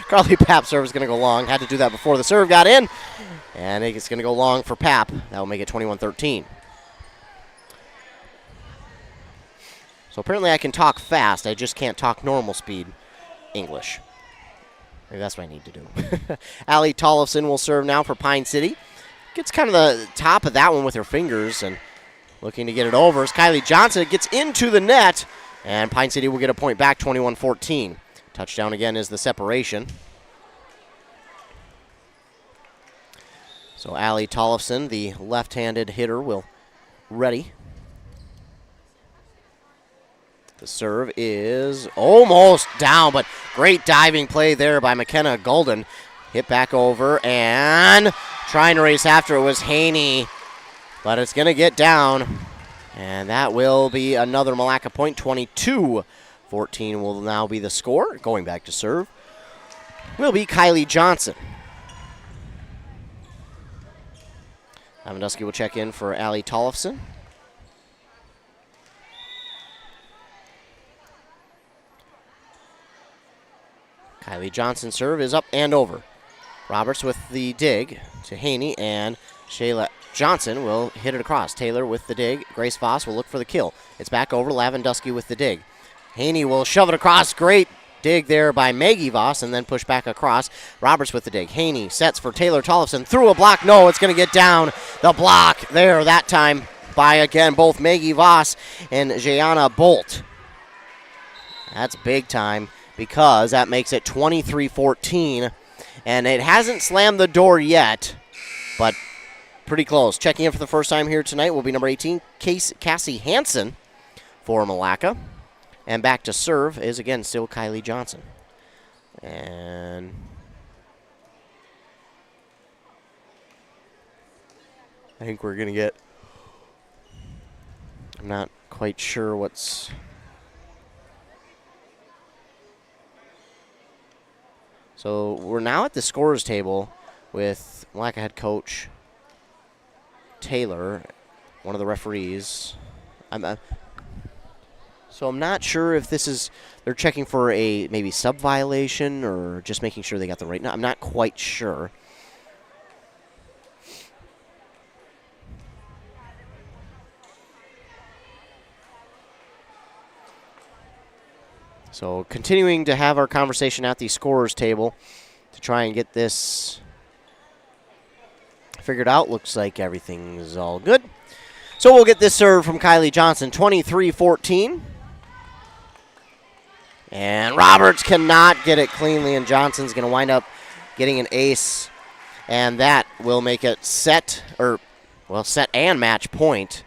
Carly Papp's serve is going to go long. Had to do that before the serve got in. And it's going to go long for Papp. That will make it 21-13. So apparently I can talk fast. I just can't talk normal speed English. Maybe that's what I need to do. Allie Tollefson will serve now for Pine City. Gets kind of the top of that one with her fingers and looking to get it over. As Kylie Johnson gets into the net, and Pine City will get a point back, 21-14. Touchdown again is the separation. So Allie Tollefson, the left-handed hitter, will ready. The serve is almost down, but great diving play there by McKenna Golden. Hit back over, and trying to race after it was Haney, but it's going to get down, and that will be another Milaca point. 22-14 will now be the score. Going back to serve will be Kylie Johnson. Avandusky will check in for Allie Tollefson. Kylie Johnson's serve is up and over. Roberts with the dig to Haney, and Shayla Johnson will hit it across. Taylor with the dig. Grace Voss will look for the kill. It's back over. Lavandusky with the dig. Haney will shove it across. Great dig there by Maggie Voss, and then push back across. Roberts with the dig. Haney sets for Taylor Tollefson. Through a block. No, it's going to get down. The block there that time by, again, both Maggie Voss and Jayana Bolt. That's big time, because that makes it 23-14, and it hasn't slammed the door yet, but pretty close. Checking in for the first time here tonight will be number 18, Cassie Hansen for Milaca, and back to serve is, again, still Kylie Johnson. And I think we're going to get, I'm not quite sure what's... So we're now at the scorers table with Milaca head coach Taylor, one of the referees. So I'm not sure if this is, they're checking for a maybe sub violation or just making sure they got the right. No, I'm not quite sure. So continuing to have our conversation at the scorers table to try and get this figured out. Looks like everything's all good. So we'll get this serve from Kylie Johnson, 23-14. And Roberts cannot get it cleanly, and Johnson's going to wind up getting an ace. And that will make it set and match point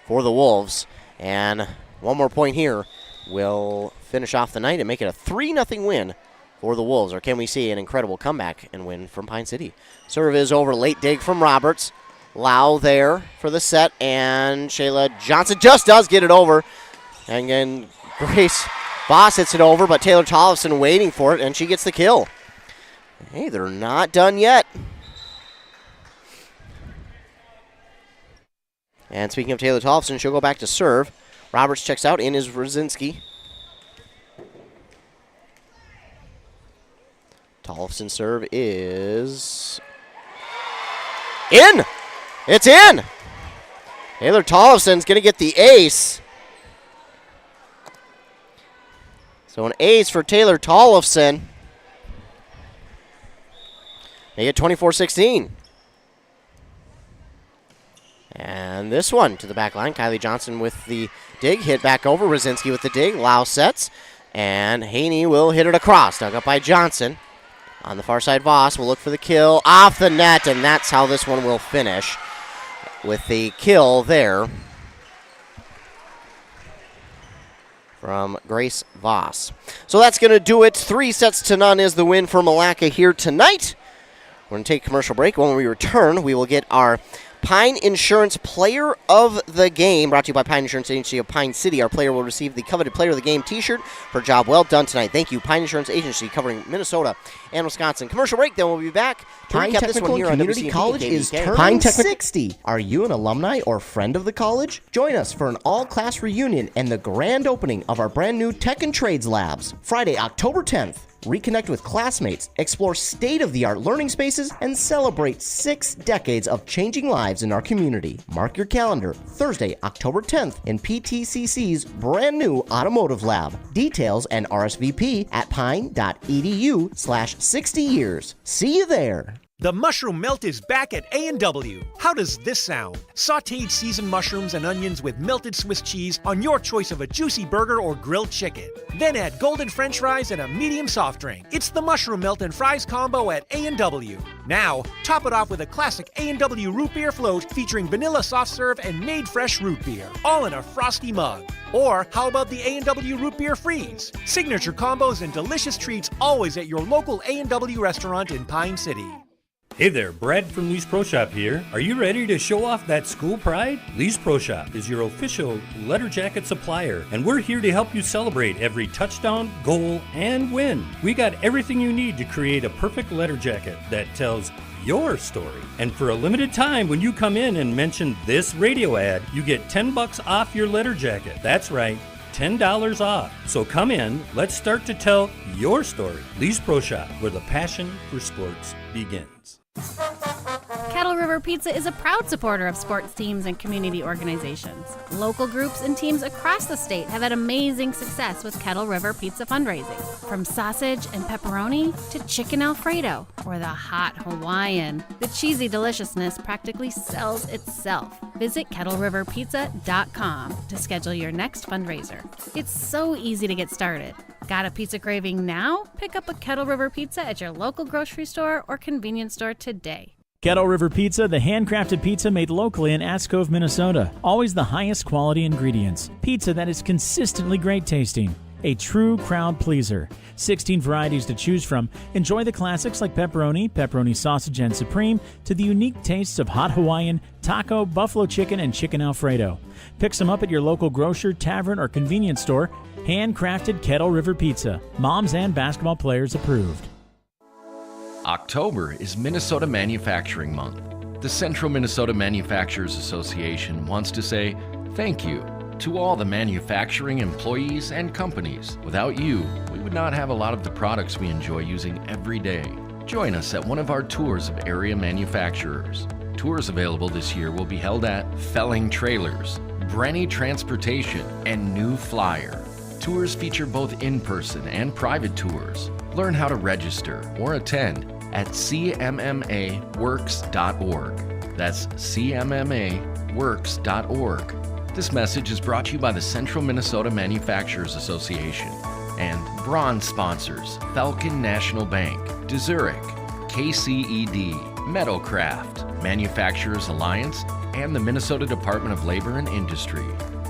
for the Wolves. And one more point here will finish off the night and make it a 3-0 win for the Wolves. Or can we see an incredible comeback and win from Pine City? Serve is over. Late dig from Roberts. Lau there for the set, and Shayla Johnson just does get it over. And again, Grace Voss hits it over, but Taylor Tollefson waiting for it, and she gets the kill. Hey, they're not done yet. And speaking of Taylor Tollefson, she'll go back to serve. Roberts checks out. In is Brzezinski. Tollefson serve is in. It's in. Taylor Tollefson's going to get the ace. So an ace for Taylor Tollefson. They get 24-16. And this one to the back line. Kylie Johnson with the dig. Hit back over. Brzezinski with the dig. Lau sets. And Haney will hit it across. Dug up by Johnson. On the far side, Voss will look for the kill off the net, and that's how this one will finish with the kill there from Grace Voss. So that's going to do it. 3-0 is the win for Milaca here tonight. We're going to take a commercial break. When we return, we will get our Pine Insurance Player of the Game, brought to you by Pine Insurance Agency of Pine City. Our player will receive the coveted Player of the Game t-shirt for a job well done tonight. Thank you, Pine Insurance Agency, covering Minnesota and Wisconsin. Commercial break, then we'll be back to Pine recap Technical this one here Community on WCMP College KBK. is turning 60. Are you an alumni or friend of the college? Join us for an all-class reunion and the grand opening of our brand new Tech and Trades Labs, Friday, October 10th. Reconnect with classmates, explore state-of-the-art learning spaces, and celebrate 6 decades of changing lives in our community. Mark your calendar, Thursday, October 10th in PTCC's brand new Automotive Lab. Details and RSVP at pine.edu/60 years. See you there. The mushroom melt is back at A&W. How does this sound? Sautéed seasoned mushrooms and onions with melted Swiss cheese on your choice of a juicy burger or grilled chicken. Then add golden French fries and a medium soft drink. It's the mushroom melt and fries combo at A&W. Now, top it off with a classic A&W root beer float featuring vanilla soft serve and made fresh root beer, all in a frosty mug. Or how about the A&W root beer freeze? Signature combos and delicious treats always at your local A&W restaurant in Pine City. Hey there, Brad from Lee's Pro Shop here. Are you ready to show off that school pride? Lee's Pro Shop is your official letter jacket supplier, and we're here to help you celebrate every touchdown, goal, and win. We got everything you need to create a perfect letter jacket that tells your story. And for a limited time, when you come in and mention this radio ad, you get $10 off your letter jacket. That's right, $10 off. So come in, let's start to tell your story. Lee's Pro Shop, where the passion for sports begins. Kettle River Pizza is a proud supporter of sports teams and community organizations. Local groups and teams across the state have had amazing success with Kettle River Pizza fundraising. From sausage and pepperoni to chicken Alfredo or the hot Hawaiian, the cheesy deliciousness practically sells itself. Visit KettleRiverPizza.com to schedule your next fundraiser. It's so easy to get started. Got a pizza craving now? Pick up a Kettle River Pizza at your local grocery store or convenience store today. Kettle River Pizza, the handcrafted pizza made locally in Ascove, Minnesota. Always the highest quality ingredients. Pizza that is consistently great tasting. A true crowd pleaser. 16 varieties to choose from. Enjoy the classics like pepperoni, pepperoni sausage and supreme, to the unique tastes of hot Hawaiian, taco, buffalo chicken, and chicken Alfredo. Pick some up at your local grocer, tavern, or convenience store. Handcrafted Kettle River Pizza. Moms and basketball players approved. October is Minnesota Manufacturing Month. The Central Minnesota Manufacturers Association wants to say thank you to all the manufacturing employees and companies. Without you, we would not have a lot of the products we enjoy using every day. Join us at one of our tours of area manufacturers. Tours available this year will be held at Felling Trailers, Brenny Transportation, and New Flyer. Tours feature both in-person and private tours. Learn how to register or attend at cmmaworks.org. That's cmmaworks.org. This message is brought to you by the Central Minnesota Manufacturers Association and bronze sponsors Falcon National Bank, DeZurich, KCED, Meadowcraft, Manufacturers Alliance, and the Minnesota Department of Labor and Industry.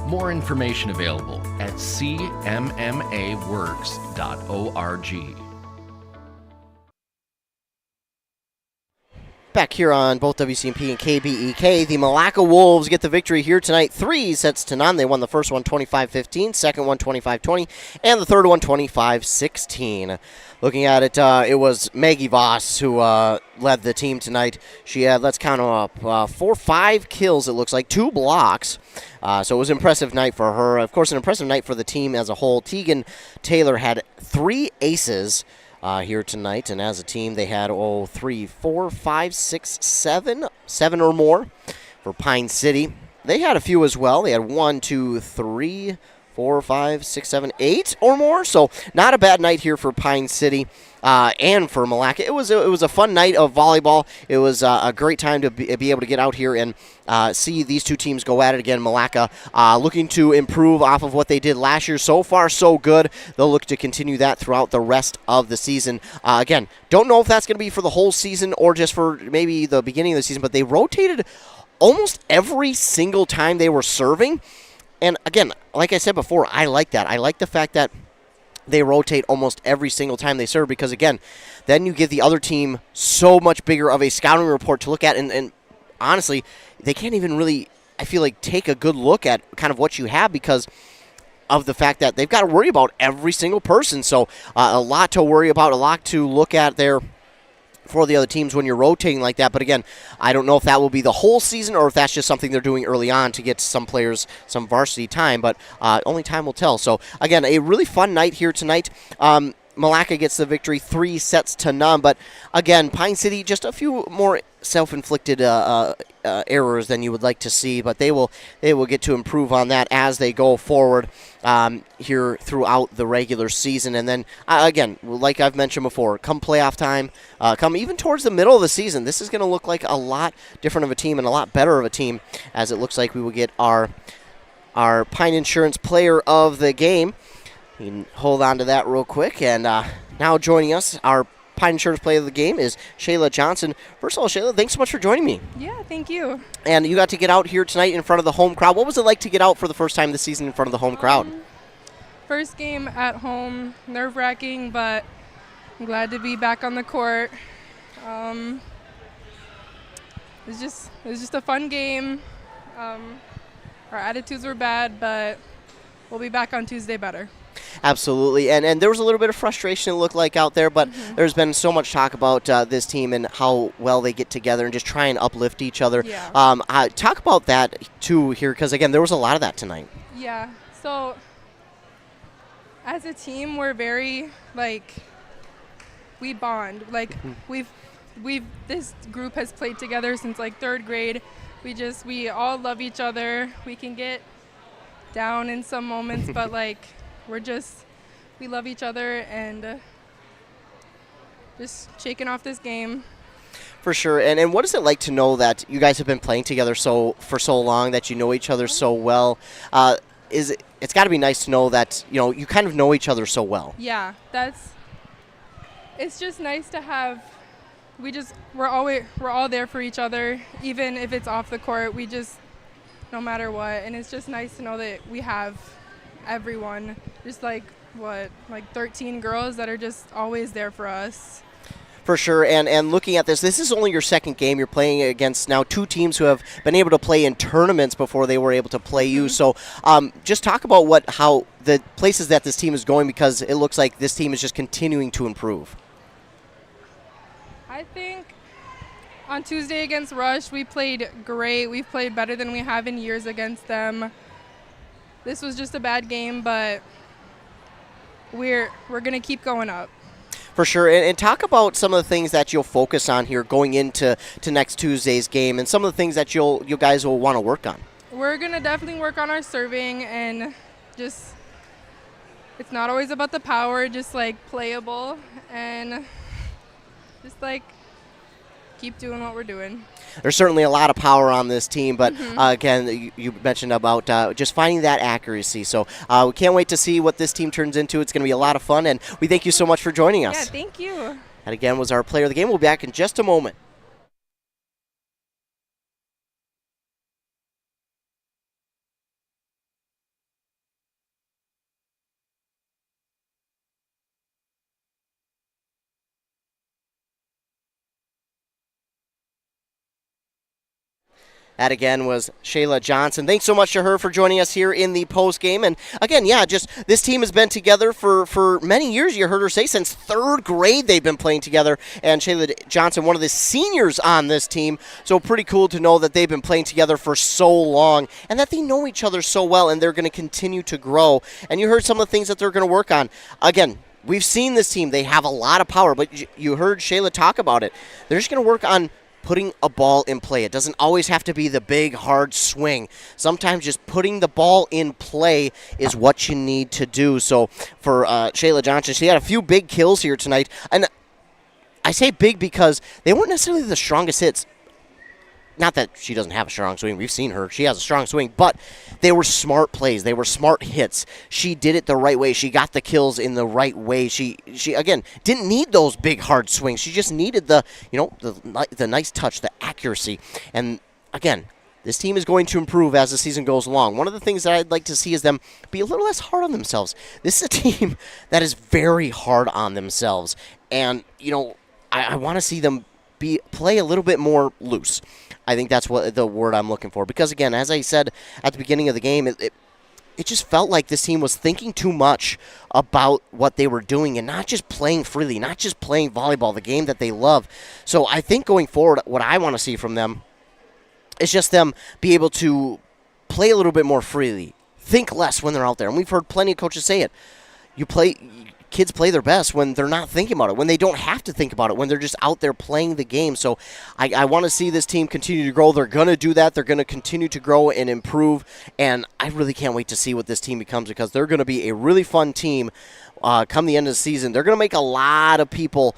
More information available at cmmaworks.org. Back here on both WCMP and KBEK, the Milaca Wolves get the victory here tonight, 3-0. They won the first one 25-15, second one 25-20, and the third one 25-16. Looking at it, it was Maggie Voss who led the team tonight. She had, let's count them up, 5 kills, it looks like, 2 blocks. So it was an impressive night for her. Of course, an impressive night for the team as a whole. Tegan Taylor had 3 aces here tonight, and as a team they had 3, 4, 5, 6, 7 or more for Pine City. They had a few as well. They had 1, 2, 3, 4, 5, 6, 7, 8 or more. So not a bad night here for Pine City and for Milaca. It was a fun night of volleyball. It was a great time to be able to get out here and see these two teams go at it again. Milaca looking to improve off of what they did last year. So far, so good. They'll look to continue that throughout the rest of the season. Again, don't know if that's going to be for the whole season or just for maybe the beginning of the season, but they rotated almost every single time they were serving. And again, like I said before, I like that. I like the fact that they rotate almost every single time they serve because, again, then you give the other team so much bigger of a scouting report to look at. And honestly, they can't even really, I feel like, take a good look at kind of what you have because of the fact that they've got to worry about every single person. So a lot to worry about, a lot to look at there for the other teams when you're rotating like that. But again, I don't know if that will be the whole season or if that's just something they're doing early on to get some players some varsity time, but only time will tell. So again, a really fun night here tonight. Milaca gets the victory 3-0. But again, Pine City, just a few more self-inflicted errors than you would like to see, but they will get to improve on that as they go forward here throughout the regular season. And then, again, like I've mentioned before, come playoff time, come even towards the middle of the season, this is going to look like a lot different of a team and a lot better of a team, as it looks like we will get our Pine Insurance Player of the Game. You can hold on to that real quick. And now joining us, our Pine Insurance Player of the Game is Shayla Johnson. First of all, Shayla, thanks so much for joining me. Yeah, thank you. And you got to get out here tonight in front of the home crowd. What was it like to get out for the first time this season in front of the home crowd? First game at home, nerve-wracking, but I'm glad to be back on the court. It was just a fun game. Our attitudes were bad, but we'll be back on Tuesday better. Absolutely, and there was a little bit of frustration, it looked like, out there, but there's been so much talk about this team and how well they get together and just try and uplift each other. Yeah. Talk about that, too, here, because, again, there was a lot of that tonight. Yeah, so as a team, we're very, we bond. This group has played together since, third grade. We all love each other. We can get down in some moments, but, we love each other and just shaking off this game. For sure. And what is it like to know that you guys have been playing together for so long, that you know each other so well? It's got to be nice to know that, you kind of know each other so well. Yeah, it's just nice to have, we're all there for each other, even if it's off the court, no matter what. And it's just nice to know that we have everyone, just 13 girls that are just always there for us. For sure, and looking at this is only your second game. You're playing against now two teams who have been able to play in tournaments before they were able to play you. So just talk about how the places that this team is going, because it looks like this team is just continuing to improve. I think on Tuesday against Rush, we played great. We've played better than we have in years against them. This was just a bad game, but we're going to keep going up. For sure, and talk about some of the things that you'll focus on here going into next Tuesday's game, and some of the things that you guys will want to work on. We're going to definitely work on our serving, and it's not always about the power, just playable, and just keep doing what we're doing. There's certainly a lot of power on this team, but again, you mentioned about just finding that accuracy. So we can't wait to see what this team turns into. It's going to be a lot of fun, and we thank you so much for joining us. Yeah, thank you. That again was our player of the game. We'll be back in just a moment. That again was Shayla Johnson. Thanks so much to her for joining us here in the post game. And again, just this team has been together for many years. You heard her say since third grade they've been playing together. And Shayla Johnson, one of the seniors on this team. So pretty cool to know that they've been playing together for so long and that they know each other so well, and they're going to continue to grow. And you heard some of the things that they're going to work on. Again, we've seen this team. They have a lot of power, but you heard Shayla talk about it. They're just going to work on putting a ball in play. It doesn't always have to be the big, hard swing. Sometimes just putting the ball in play is what you need to do. So for Shayla Johnson, she had a few big kills here tonight. And I say big because they weren't necessarily the strongest hits. Not that she doesn't have a strong swing. We've seen her. She has a strong swing. But they were smart plays. They were smart hits. She did it the right way. She got the kills in the right way. She again, didn't need those big, hard swings. She just needed the nice touch, the accuracy. And, again, this team is going to improve as the season goes along. One of the things that I'd like to see is them be a little less hard on themselves. This is a team that is very hard on themselves. And, I want to see them play a little bit more loose. I think that's what the word I'm looking for. Because, again, as I said at the beginning of the game, it just felt like this team was thinking too much about what they were doing and not just playing freely, not just playing volleyball, the game that they love. So I think going forward, what I want to see from them is just them be able to play a little bit more freely, think less when they're out there. And we've heard plenty of coaches say it. Kids play their best when they're not thinking about it, when they don't have to think about it, when they're just out there playing the game. So I want to see this team continue to grow. They're going to do that. They're going to continue to grow and improve, and I really can't wait to see what this team becomes because they're going to be a really fun team come the end of the season. They're going to make a lot of people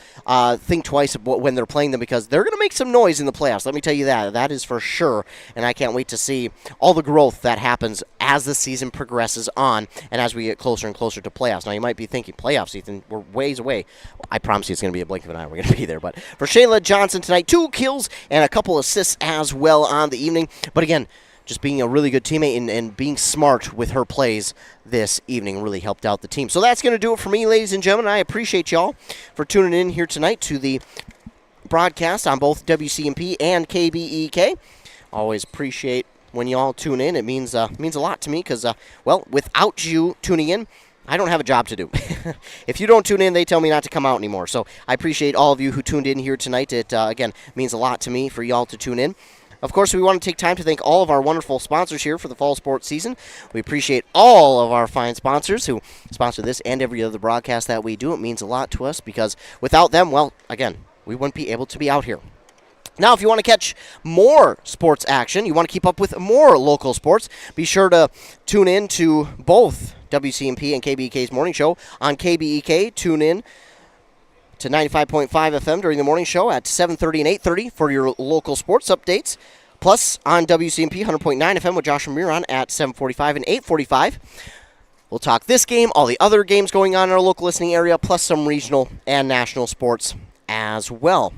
think twice when they're playing them because they're going to make some noise in the playoffs. Let me tell you that. That is for sure, and I can't wait to see all the growth that happens as the season progresses on and as we get closer and closer to playoffs. Now, you might be thinking, playoffs, Ethan, we're ways away. I promise you it's going to be a blink of an eye. We're going to be there. But for Shayla Johnson tonight, 2 kills and a couple assists as well on the evening. But again, just being a really good teammate and being smart with her plays this evening really helped out the team. So that's going to do it for me, ladies and gentlemen. I appreciate y'all for tuning in here tonight to the broadcast on both WCMP and KBEK. Always appreciate when y'all tune in. It means a lot to me because, without you tuning in, I don't have a job to do. If you don't tune in, they tell me not to come out anymore. So I appreciate all of you who tuned in here tonight. It, again, means a lot to me for y'all to tune in. Of course, we want to take time to thank all of our wonderful sponsors here for the fall sports season. We appreciate all of our fine sponsors who sponsor this and every other broadcast that we do. It means a lot to us because without them, we wouldn't be able to be out here. Now, if you want to catch more sports action, you want to keep up with more local sports, be sure to tune in to both WCMP and KBEK's morning show on KBEK. Tune in to 95.5 FM during the morning show at 7:30 and 8:30 for your local sports updates. Plus, on WCMP 100.9 FM with Josh Miron at 7:45 and 8:45. We'll talk this game, all the other games going on in our local listening area, plus some regional and national sports as well.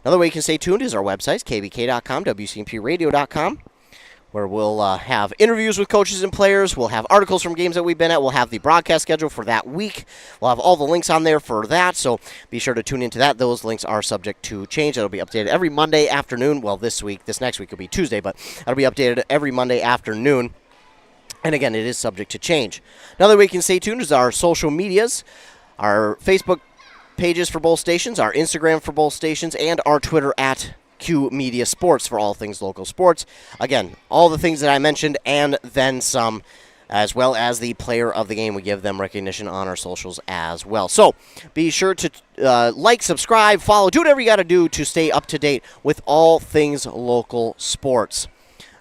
Another way you can stay tuned is our websites, kbk.com, wcmpradio.com, where we'll have interviews with coaches and players. We'll have articles from games that we've been at. We'll have the broadcast schedule for that week. We'll have all the links on there for that, so be sure to tune into that. Those links are subject to change. That'll be updated every Monday afternoon. Well, this next week will be Tuesday, but that'll be updated every Monday afternoon. And again, it is subject to change. Another way you can stay tuned is our social medias, our Facebook pages for both stations, our Instagram for both stations, and our Twitter at Q Media Sports for all things local sports. Again, all the things that I mentioned and then some, as well as the player of the game. We give them recognition on our socials as well. So be sure to like, subscribe, follow, do whatever you got to do to stay up to date with all things local sports.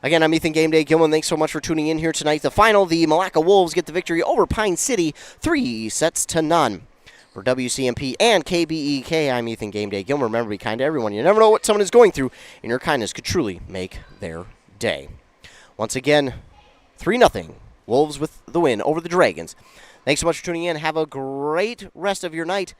Again, I'm Ethan Game Day Gilman. Thanks so much for tuning in here tonight. The final, the Milaca Wolves get the victory over Pine City, 3-0. For WCMP and KBEK, I'm Ethan Game Day Gilmer. Remember, be kind to everyone. You never know what someone is going through, and your kindness could truly make their day. Once again, 3-0. Wolves with the win over the Dragons. Thanks so much for tuning in. Have a great rest of your night.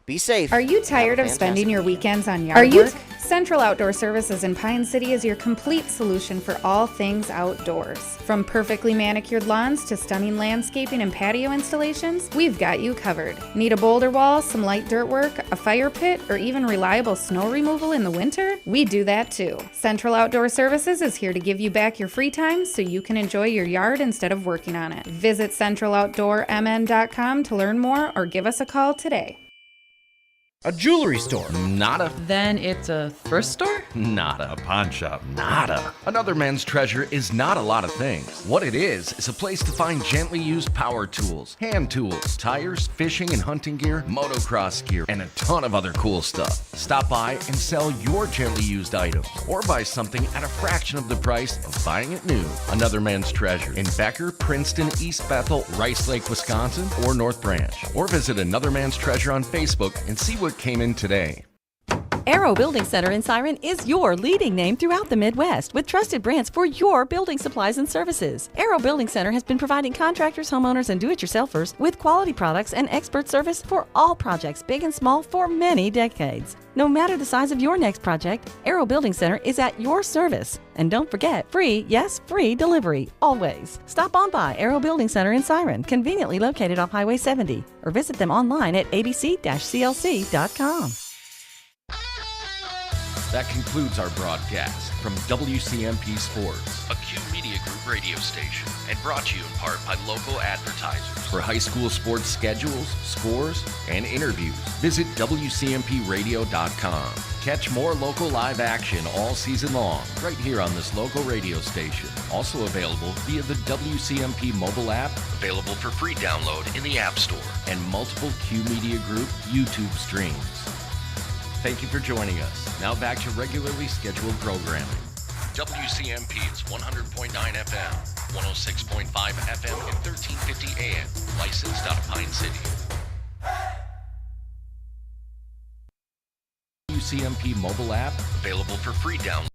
Be safe. Are you tired of spending your weekends on yard work? Central Outdoor Services in Pine City is your complete solution for all things outdoors. From perfectly manicured lawns to stunning landscaping and patio installations, we've got you covered. Need a boulder wall, some light dirt work, a fire pit, or even reliable snow removal in the winter? We do that too. Central Outdoor Services is here to give you back your free time so you can enjoy your yard instead of working on it. Visit centraloutdoormn.com to learn more or give us a call today. A jewelry store. Nada. Then it's a thrift store? Nada. A pawn shop. Nada. Another Men's Treasure is not a lot of things. What it is a place to find gently used power tools, hand tools, tires, fishing and hunting gear, motocross gear, and a ton of other cool stuff. Stop by and sell your gently used items, or buy something at a fraction of the price of buying it new. Another Men's Treasure in Becker, Princeton, East Bethel, Rice Lake, Wisconsin, or North Branch. Or visit Another Man's Treasure on Facebook and see what came in today. Arrow Building Center in Siren is your leading name throughout the Midwest with trusted brands for your building supplies and services. Arrow Building Center has been providing contractors, homeowners, and do-it-yourselfers with quality products and expert service for all projects, big and small, for many decades. No matter the size of your next project, Arrow Building Center is at your service. And don't forget, free, yes, free delivery, always. Stop on by Arrow Building Center in Siren, conveniently located off Highway 70, or visit them online at abc-clc.com. That concludes our broadcast from WCMP Sports, a Q Media Group radio station, and brought to you in part by local advertisers. For high school sports schedules, scores, and interviews, visit WCMPradio.com. Catch more local live action all season long, right here on this local radio station. Also available via the WCMP mobile app, available for free download in the App Store, and multiple Q Media Group YouTube streams. Thank you for joining us. Now back to regularly scheduled programming. WCMP is 100.9 FM, 106.5 FM, and 1350 AM. Licensed out of Pine City. WCMP mobile app, available for free download.